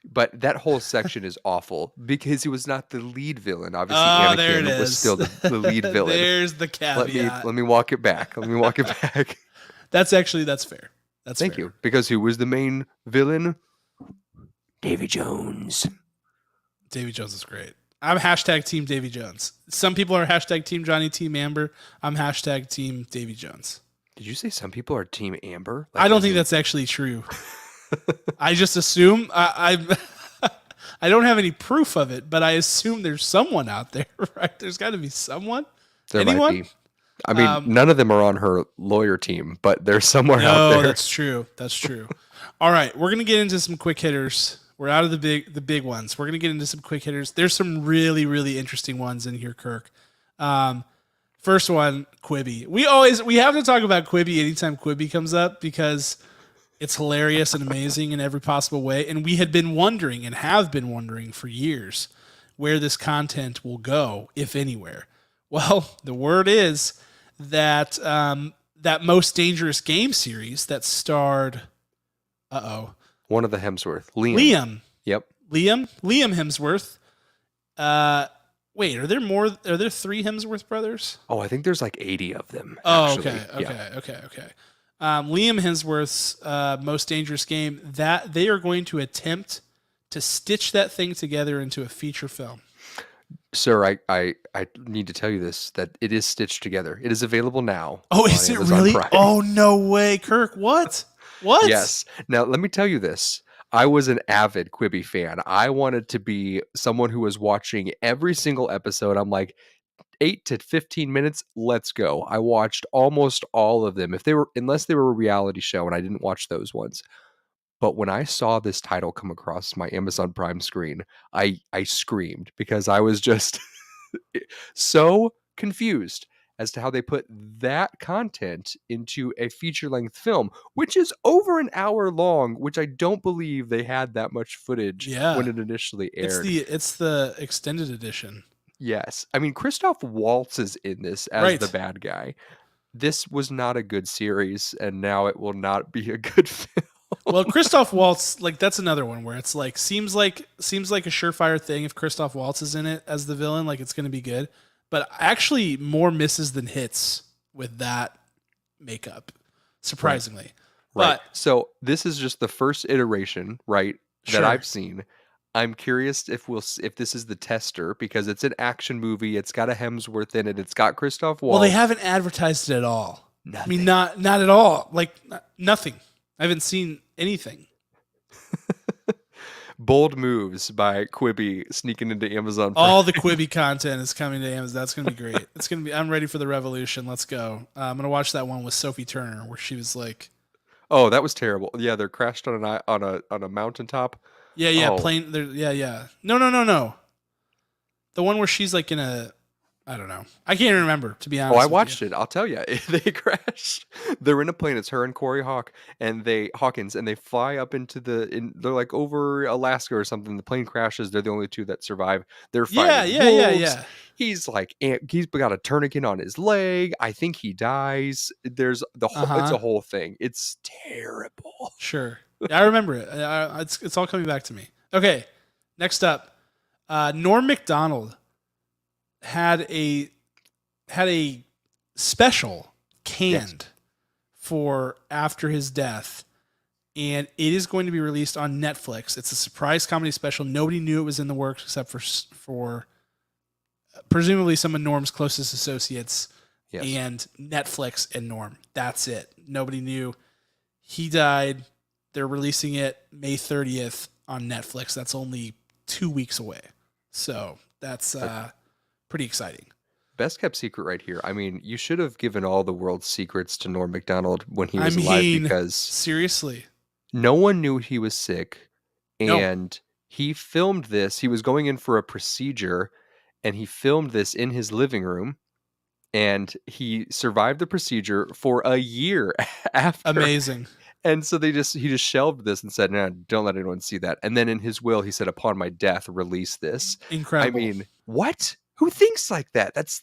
But that whole section is awful because he was not the lead villain. Obviously, Anakin was still the lead villain. There's the caveat. Let me walk it back. That's fair. Thank you. Because who was the main villain? Davy Jones. Davy Jones is great. I'm hashtag Team Davy Jones. Some people are hashtag Team Johnny Team Amber. I'm hashtag Team Davy Jones. Did you say some people are Team Amber? I don't think that's actually true. I just assume I don't have any proof of it, but I assume there's someone out there, right? There's got to be someone. Anyone? Might be. I mean, none of them are on her lawyer team, but there's somewhere out there. That's true. All right, we're gonna get into some quick hitters. We're out of the big ones. We're gonna get into some quick hitters. There's some really, really interesting ones in here, Kirk. First one, Quibi. We have to talk about Quibi anytime Quibi comes up because it's hilarious and amazing in every possible way. And we had been wondering and have been wondering for years where this content will go, if anywhere. Well, the word is that that Most Dangerous Game series that starred, one of the Hemsworth, Liam. Yep. Liam Hemsworth. Wait, are there more? Are there 3 Hemsworth brothers? Oh, I think there's like 80 of them. Oh, actually. Okay. Liam Hemsworth's Most Dangerous Game, that they are going to attempt to stitch that thing together into a feature film. Sir, I need to tell you this, that it is stitched together. It is available now. Oh, is it really? Prime. Oh, no way, Kirk. What? Yes. Now, let me tell you this. I was an avid Quibi fan. I wanted to be someone who was watching every single episode. I'm like, 8 to 15 minutes, let's go. I watched almost all of them. Unless they were a reality show, and I didn't watch those ones. But when I saw this title come across my Amazon Prime screen, I screamed because I was just so confused as to how they put that content into a feature-length film, which is over an hour long, which I don't believe they had that much footage when it initially aired. It's the extended edition. Yes. I mean, Christoph Waltz is in this as the bad guy. This was not a good series, and now it will not be a good film. Well, Christoph Waltz, like that's another one where it's like seems like a surefire thing if Christoph Waltz is in it as the villain, like it's going to be good. But actually, more misses than hits with that makeup, surprisingly. Right. But so this is just the first iteration, right, that I've seen. I'm curious if this is the tester because it's an action movie. It's got a Hemsworth in it. It's got Christoph Waltz. Well, they haven't advertised it at all. Nothing. I mean, not at all. Like nothing. I haven't seen anything. Bold moves by Quibi sneaking into Amazon. All the Quibi content is coming to Amazon. That's going to be great. It's going to be. I'm ready for the revolution. Let's go. I'm going to watch that one with Sophie Turner where she was like, "Oh, that was terrible." Yeah, they're crashed on a mountaintop. Yeah, Oh. plane. Yeah. No. The one where she's like in a, I don't know. I can't even remember, to be honest. Oh, I watched it. I'll tell you, they crashed. They're in a plane. It's her and Corey Hawkins, and they fly up into they're like over Alaska or something. The plane crashes. They're the only two that survive. They're fighting wolves. Yeah. He's got a tourniquet on his leg. I think he dies. There's it's a whole thing. It's terrible. Sure. Yeah, I remember it. It's all coming back to me. Okay. Next up, Norm Macdonald had a special canned for after his death, and it is going to be released on Netflix. It's a surprise comedy special. Nobody knew it was in the works except for presumably some of Norm's closest associates and Netflix and Norm. That's it. Nobody knew. He died. They're releasing it May 30th on Netflix. That's only 2 weeks away. So that's pretty exciting. Best kept secret right here. I mean, you should have given all the world's secrets to Norm Macdonald when he was alive because seriously, no one knew he was sick. And he filmed this. He was going in for a procedure and he filmed this in his living room. And he survived the procedure for a year after. Amazing. And so he just shelved this and said, "No, don't let anyone see that." And then in his will, he said, "Upon my death, release this." Incredible. I mean, what? Who thinks like that? That's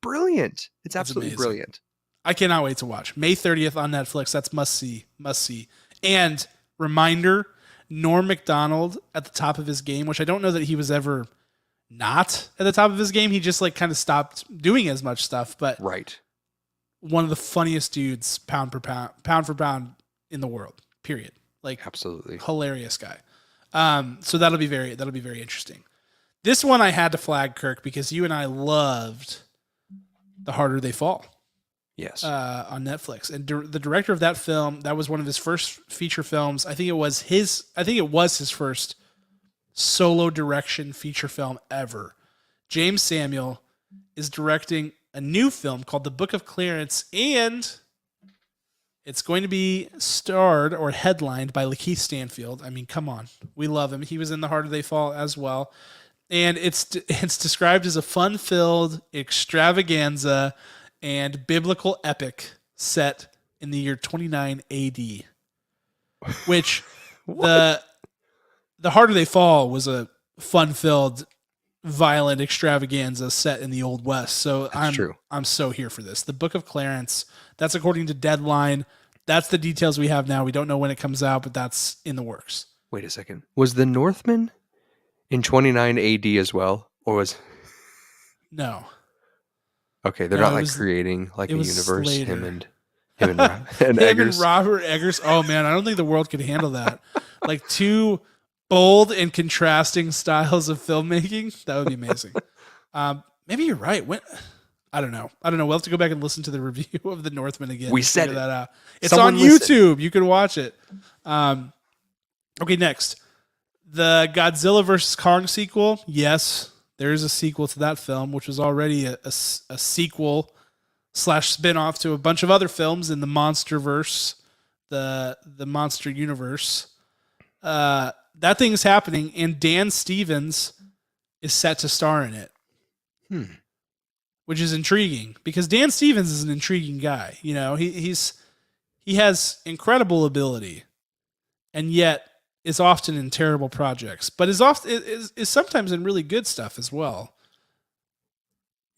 brilliant. It's absolutely amazing. Brilliant. I cannot wait to watch. May 30th on Netflix. That's must see. And reminder, Norm Macdonald at the top of his game, which I don't know that he was ever not at the top of his game. He just like kind of stopped doing as much stuff. But one of the funniest dudes, pound for pound in the world. Period. Like absolutely hilarious guy. So that'll be very interesting. This one I had to flag, Kirk, because you and I loved The Harder They Fall. Yes. On Netflix. And the director of that film, that was one of his first feature films. I think it was his first solo direction feature film ever. Jeymes Samuel is directing a new film called The Book of Clarence, and it's going to be starred or headlined by Lakeith Stanfield. I mean, come on. We love him. He was in The Harder They Fall as well. And it's described as a fun-filled extravaganza and biblical epic set in the year 29 AD. Which the Harder They Fall was a fun-filled, violent extravaganza set in the Old West. So I'm so here for this. The Book of Clarence, that's according to Deadline. That's the details we have now. We don't know when it comes out, but that's in the works. Wait a second. Was The Northman in 29 AD as well? Or was... No. Okay, they're not like creating like a universe. Slater. Him and Eggers. And Robert Eggers. Oh man, I don't think the world could handle that. Like two bold and contrasting styles of filmmaking. That would be amazing. Maybe you're right. I don't know. We'll have to go back and listen to the review of The Northman again. We said that out. It's Someone on YouTube. You can watch it. Okay, next. The Godzilla vs. Kong sequel. Yes, there is a sequel to that film, which was already a sequel / spin-off to a bunch of other films in the Monsterverse, the Monster Universe. That thing is happening, and Dan Stevens is set to star in it. Which is intriguing because Dan Stevens is an intriguing guy. You know, he has incredible ability, and yet is often in terrible projects, but is sometimes in really good stuff as well.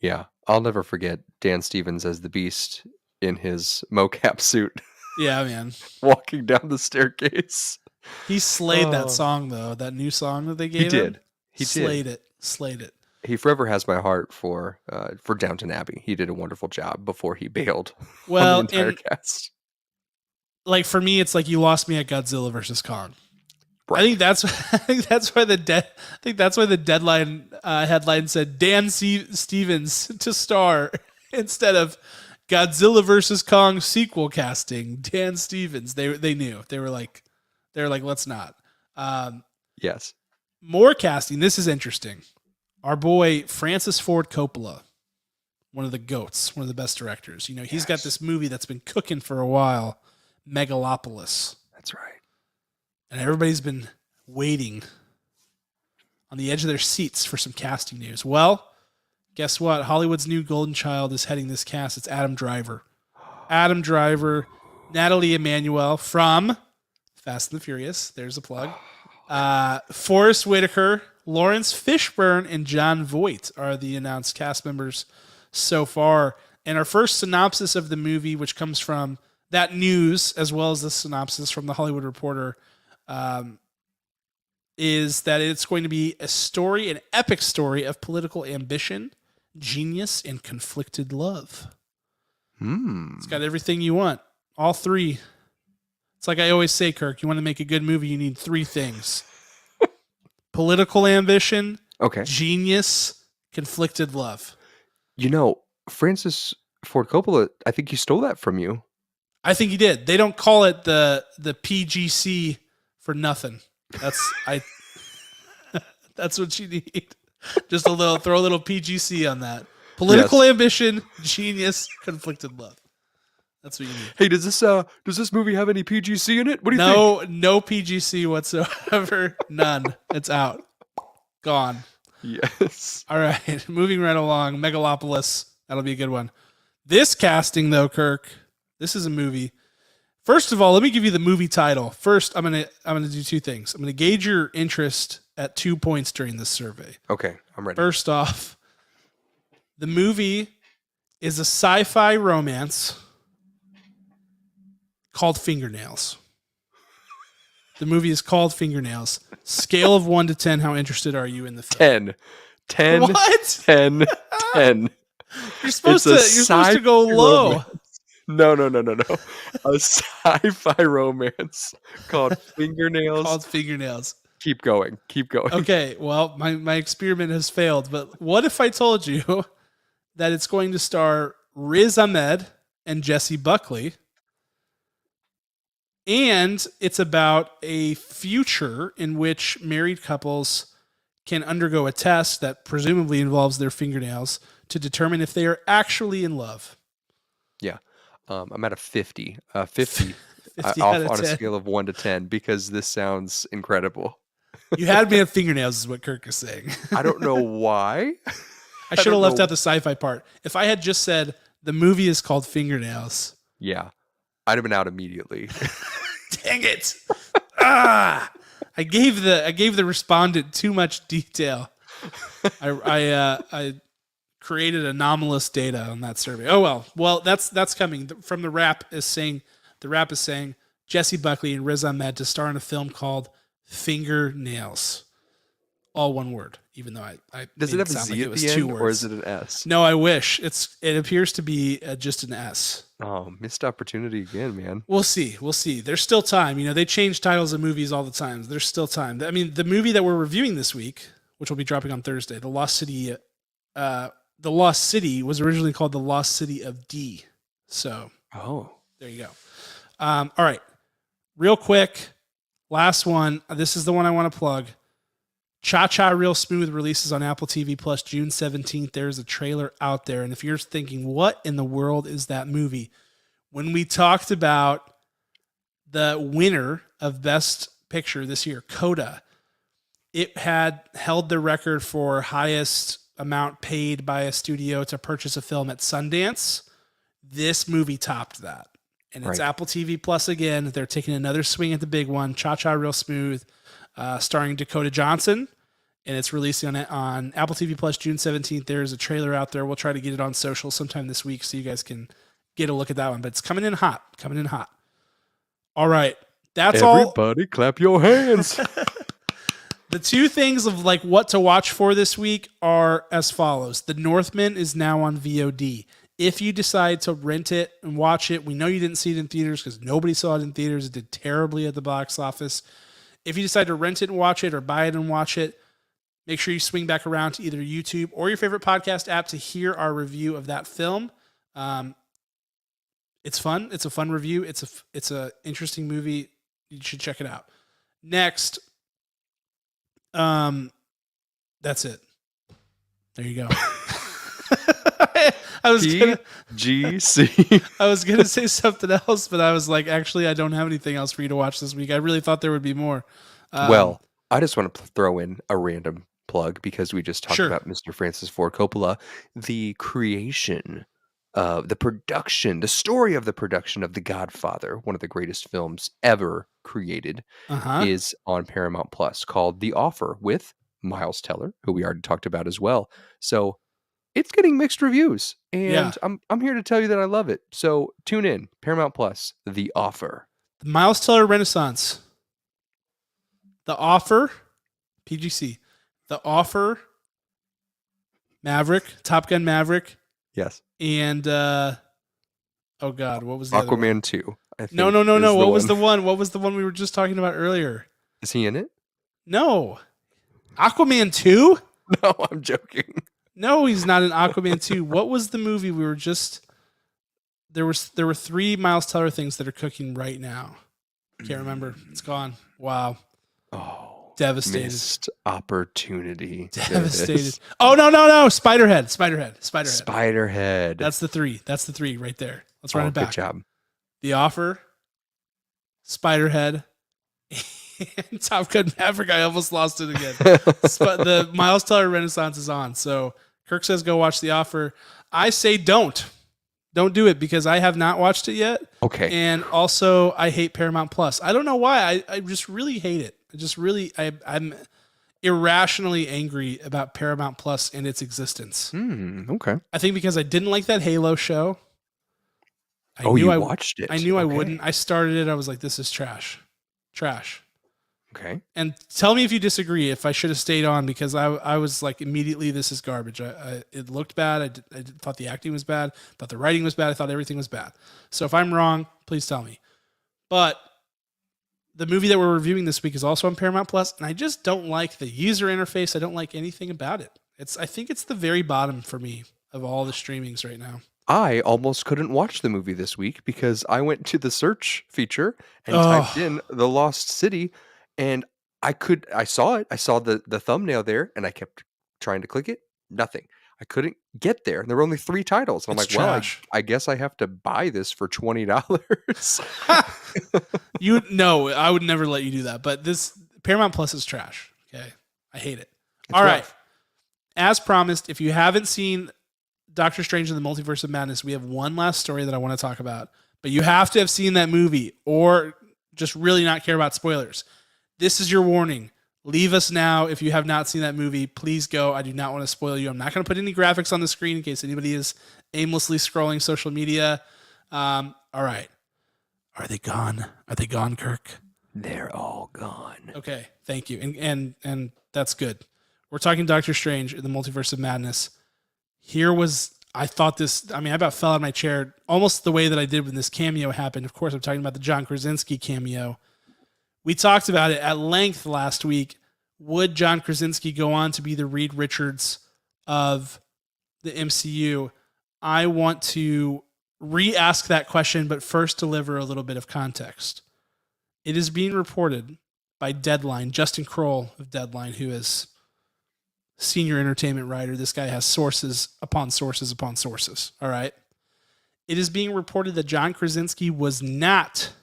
Yeah, I'll never forget Dan Stevens as the Beast in his mocap suit. Yeah, man. Walking down the staircase. He slayed that song, though. That new song that they gave him. He slayed did. it. Slayed it. He forever has my heart for Downton Abbey. He did a wonderful job before he bailed Well, on the entire cast. Like for me, it's like you lost me at Godzilla versus Kong. Right. I think that's why the deadline headline said Dan Stevens to star instead of Godzilla versus Kong sequel casting. Dan Stevens. They knew. They were like let's not. Yes. More casting. This is interesting. Our boy Francis Ford Coppola, one of the GOATs, one of the best directors. You know, he's got this movie that's been cooking for a while, Megalopolis. That's right. And everybody's been waiting on the edge of their seats for some casting news. Well, guess what? Hollywood's new golden child is heading this cast. It's Adam Driver. Adam Driver, Natalie Emmanuel from Fast and the Furious. There's a plug. Forrest Whitaker, Lawrence Fishburne, and John Voight are the announced cast members so far. And our first synopsis of the movie, which comes from that news, as well as the synopsis from the Hollywood Reporter, is that it's going to be a story, an epic story of political ambition, genius, and conflicted love. It's got everything you want. All three. It's like I always say, Kirk, you want to make a good movie, you need three things. Political ambition, genius, conflicted love. You know, Francis Ford Coppola, I think he stole that from you. I think he did. They don't call it the PGC for nothing. That's what you need. Just throw a little PGC on that. Political ambition, genius, conflicted love. That's what you need. Hey, does this movie have any PGC in it? What do you think? No PGC whatsoever. None. It's out. Gone. Yes. All right. Moving right along. Megalopolis. That'll be a good one. This casting, though, Kirk, this is a movie. First of all, let me give you the movie title. First, I'm gonna do two things. I'm gonna gauge your interest at 2 points during this survey. Okay, I'm ready. First off, the movie is a sci-fi romance called Fingernails. The movie is called Fingernails. Scale of 1 to 10, how interested are you in the film? 10. What? 10. 10. You're supposed to go low. Romance. No. A sci-fi romance called Fingernails. Keep going. Okay, well, my experiment has failed, but what if I told you that it's going to star Riz Ahmed and Jessie Buckley, and it's about a future in which married couples can undergo a test that presumably involves their fingernails to determine if they are actually in love? Yeah. I'm at a 50. 50 50 off on a scale of 1 to 10 because this sounds incredible. You had me at fingernails is what Kirk is saying. I don't know why. I should have left out the sci-fi part. If I had just said the movie is called Fingernails. Yeah. I'd have been out immediately. Dang it. I gave the respondent too much detail. I created anomalous data on that survey. Oh well. Well, that's coming from the rap is saying Jessie Buckley and Riz Ahmed to star in a film called Fingernails. All one word, even though I does it have a Z at the end, or is it an S? No, I wish. It appears to be just an S. Oh, missed opportunity again, man. We'll see. There's still time. You know, they change titles of movies all the time. There's still time. I mean, the movie that we're reviewing this week, which will be dropping on Thursday, The Lost City was originally called The Lost City of D. So, there you go. All right. Real quick, Last one. This is the one I want to plug. Cha-Cha Real Smooth releases on Apple TV Plus June 17th. There's a trailer out there. And if you're thinking, what in the world is that movie? When we talked about the winner of Best Picture this year, Coda, it had held the record for highest amount paid by a studio to purchase a film at Sundance. This movie topped that. And it's Apple TV Plus again. They're taking another swing at the big one. Cha-Cha Real Smooth, starring Dakota Johnson. And it's releasing on Apple TV Plus June 17th. There's a trailer out there. We'll try to get it on social sometime this week so you guys can get a look at that one. But it's coming in hot. All right. That's all. Everybody clap your hands. The two things of like what to watch for this week are as follows. The Northman is now on VOD. If you decide to rent it and watch it, we know you didn't see it in theaters because nobody saw it in theaters. It did terribly at the box office. If you decide to rent it and watch it or buy it and watch it, make sure you swing back around to either YouTube or your favorite podcast app to hear our review of that film. It's fun. It's a fun review. It's a interesting movie. You should check it out. Next, that's it. There you go. I was gonna say something else, but I was like, actually, I don't have anything else for you to watch this week. I really thought there would be more. Well, I just want to throw in a random plug because we just talked about Mr. Francis Ford Coppola. The creation of the production, the story of the production of The Godfather, one of the greatest films ever created, is on Paramount Plus, called The Offer with Miles Teller, who we already talked about as well. So it's getting mixed reviews, and I'm here to tell you that I love it. So tune in, Paramount Plus, The Offer. The Miles Teller Renaissance. The Offer, PGC. The Offer, Maverick, Top Gun Maverick. Yes. And, oh God, what was the other one? Aquaman 2. No. What was the one? What was the one we were just talking about earlier? Is he in it? No. Aquaman 2? No, I'm joking. No, he's not in Aquaman 2. What was the movie we were just... There were 3 Miles Teller things that are cooking right now. Can't remember. It's gone. Wow. Oh, devastated. Missed opportunity. Devastated. Oh, no. Spiderhead. That's the 3. That's the 3 right there. Let's run it back. Good job. The Offer, Spiderhead, and Top Gun Maverick. I almost lost it again. The Miles Teller Renaissance is on. So Kirk says go watch The Offer. I say don't. Don't do it because I have not watched it yet. Okay. And also I hate Paramount Plus. I don't know why. I just really hate it. I'm irrationally angry about Paramount Plus and its existence. Okay. I think because I didn't like that Halo show. You watched it. I knew I wouldn't. I started it. I was like, this is trash. Okay. And tell me if you disagree, if I should have stayed on, because I was like, immediately, this is garbage. It looked bad. I thought the acting was bad. Thought the writing was bad. I thought everything was bad. So if I'm wrong, please tell me. But the movie that we're reviewing this week is also on Paramount Plus, and I just don't like the user interface. I don't like anything about it. I think it's the very bottom for me of all the streamings right now. I almost couldn't watch the movie this week because I went to the search feature and typed in The Lost City, and I saw it. I saw the thumbnail there, and I kept trying to click it. Nothing. I couldn't get there. And there were only 3 titles. And I'm like, trash. Well, I guess I have to buy this for $20. No, I would never let you do that. But this Paramount Plus is trash. Okay. I hate it. All right. As promised, if you haven't seen Doctor Strange in the Multiverse of Madness, we have one last story that I want to talk about. But you have to have seen that movie or just really not care about spoilers. This is your warning. Leave us now if you have not seen that movie. Please go. I do not want to spoil you. I'm not going to put any graphics on the screen in case anybody is aimlessly scrolling social media. All right. Are they gone? Are they gone, Kirk? They're all gone. Okay. Thank you. And that's good. We're talking Doctor Strange in the Multiverse of Madness. I about fell out of my chair almost the way that I did when this cameo happened. Of course, I'm talking about the John Krasinski cameo. We talked about it at length last week. Would John Krasinski go on to be the Reed Richards of the MCU? I want to re-ask that question, but first deliver a little bit of context. It is being reported by Deadline, Justin Kroll of Deadline, who is senior entertainment writer. This guy has sources upon sources upon sources. All right. It is being reported that John Krasinski was not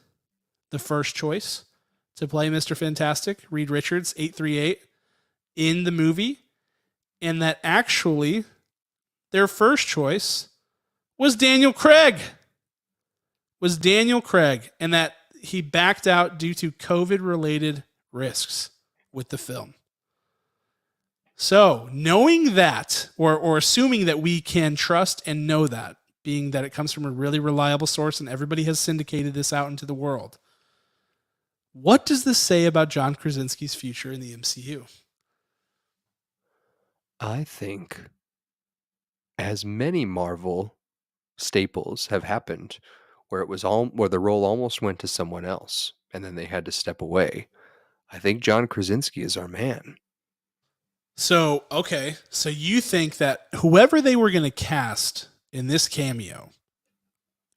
the first choice to play Mr. Fantastic, Reed Richards, 838, in the movie, and that actually their first choice was Daniel Craig. And that he backed out due to COVID-related risks with the film. So, knowing that, or assuming that we can trust and know that, being that it comes from a really reliable source and everybody has syndicated this out into the world, what does this say about John Krasinski's future in the MCU? I think as many Marvel staples have happened where the role almost went to someone else and then they had to step away. I think John Krasinski is our man. So, okay. So you think that whoever they were going to cast in this cameo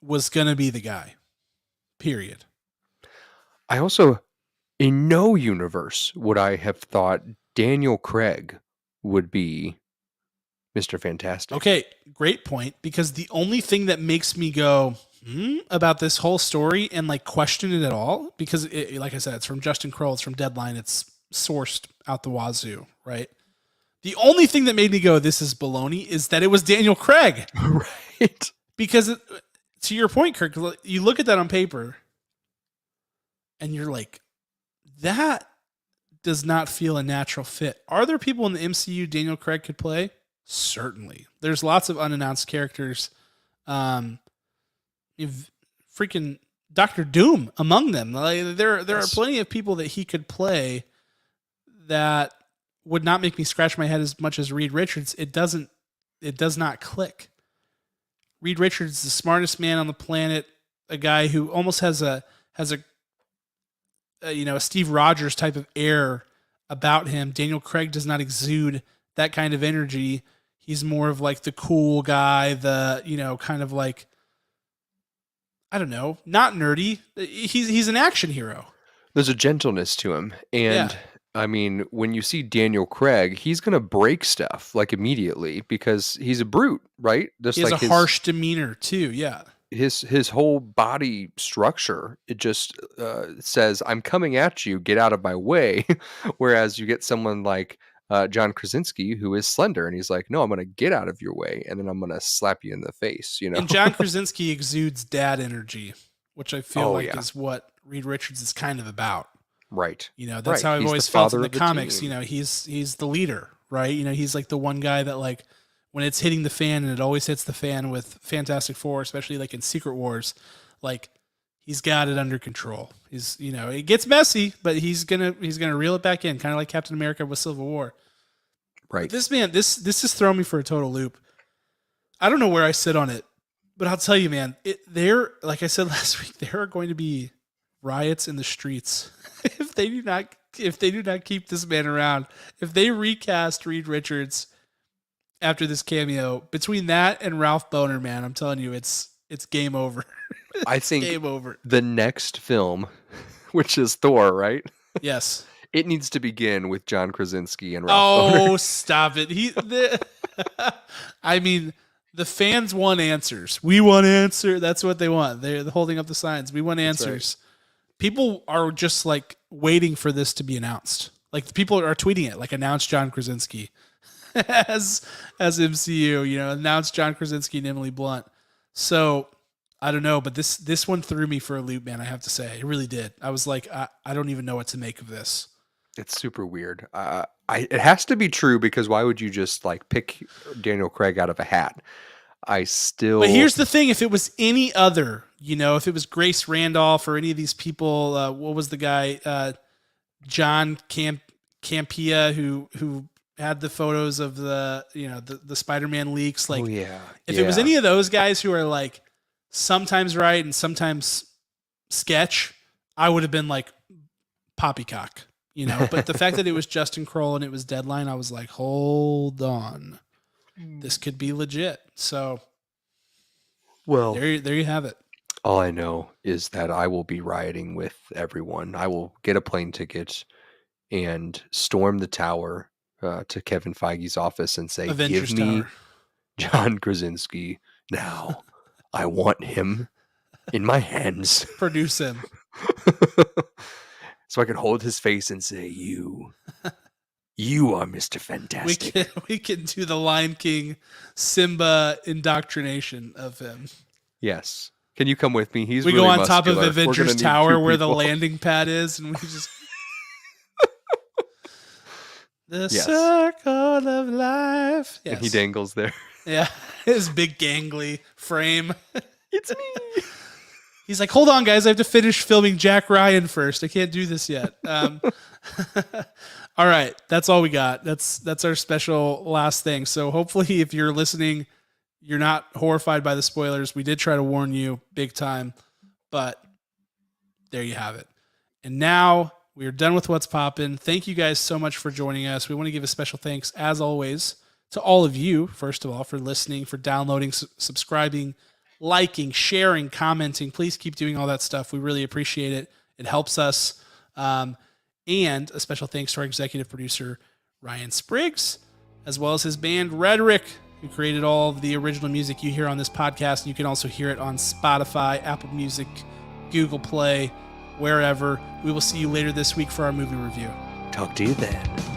was going to be the guy, period. I also, in no universe would I have thought Daniel Craig would be Mr. Fantastic. Okay, great point. Because the only thing that makes me go about this whole story and like question it at all, because like I said, it's from Justin Kroll, it's from Deadline, it's sourced out the wazoo, right? The only thing that made me go, this is baloney, is that it was Daniel Craig. Right. Because to your point, Kirk, you look at that on paper and you're like, that does not feel a natural fit. Are there people in the MCU Daniel Craig could play? Certainly. There's lots of unannounced characters. Freaking Doctor Doom among them. Like, there are plenty of people that he could play that would not make me scratch my head as much as Reed Richards. It does not click. Reed Richards is the smartest man on the planet, a guy who almost has a Steve Rogers type of air about him. Daniel Craig does not exude that kind of energy. He's more of like the cool guy, kind of like, I don't know, not nerdy. He's an action hero. There's a gentleness to him. And yeah. I mean, when you see Daniel Craig, he's going to break stuff like immediately because he's a brute, right? Just he has a harsh demeanor too. Yeah. His whole body structure, it just says, I'm coming at you, get out of my way. Whereas you get someone like John Krasinski, who is slender, and he's like, no, I'm going to get out of your way, and then I'm going to slap you in the face, you know? And John Krasinski exudes dad energy, which I feel is what Reed Richards is kind of about. Right. That's how I've always felt in the comics. Team. He's the leader, right? He's like the one guy that, like, when it's hitting the fan, and it always hits the fan with Fantastic Four, especially like in Secret Wars, like, he's got it under control. He's, it gets messy, but he's gonna reel it back in, kind of like Captain America with Civil War. Right. But this man, this is throwing me for a total loop. I don't know where I sit on it, but I'll tell you, man, like I said last week, there are going to be riots in the streets if they do not keep this man around. If they recast Reed Richards after this cameo, between that and Ralph Boner, man, I'm telling you, it's game over. I think game over. The next film, which is Thor, right? Yes. It needs to begin with John Krasinski and Ralph Boner. Oh, stop it. I mean, the fans want answers. We want answer. That's what they want. They're holding up the signs. We want answers. Right. People are just like waiting for this to be announced. Like, people are tweeting it, like, announce John Krasinski as MCU, announce John Krasinski and Emily Blunt. So I don't know, but this one threw me for a loop, man. I have to say, it really did. I was like, I don't even know what to make of this. It's super weird. It has to be true, because why would you just like pick Daniel Craig out of a hat? But here's the thing: if it was any other, if it was Grace Randolph or any of these people, what was the guy, John Campea, who had the photos of the Spider-Man leaks? Like, if it was any of those guys who are like sometimes right and sometimes sketch, I would have been like poppycock. But the fact that it was Justin Kroll and it was Deadline, I was like, hold on, this could be legit. So, well, there you have it. All I know is that I will be rioting with everyone. I will get a plane ticket and storm the tower to Kevin Feige's office and say, "Give Avengers me Tower. John Krasinski now. I want him in my hands." Produce him. So I can hold his face and say, you are Mr. Fantastic. We can do the Lion King Simba indoctrination of him. Yes. Can you come with me? He's we really go on muscular. top of We're Avengers gonna need Tower 2 where the people. landing pad is, and we just the Yes. circle of life. Yes. And he dangles there. Yeah, his big gangly frame. It's me. He's like, hold on, guys. I have to finish filming Jack Ryan first. I can't do this yet. All right. That's all we got. That's our special last thing. So hopefully if you're listening, you're not horrified by the spoilers. We did try to warn you big time, but there you have it. And now we are done with What's Poppin'. Thank you guys so much for joining us. We want to give a special thanks, as always, to all of you, first of all, for listening, for downloading, subscribing, liking, sharing, commenting. Please keep doing all that stuff. We really appreciate it. It helps us. And a special thanks to our executive producer, Ryan Spriggs, as well as his band Rhetoric, who created all of the original music you hear on this podcast. You can also hear it on Spotify, Apple Music, Google Play, wherever. We will see you later this week for our movie review. Talk to you then.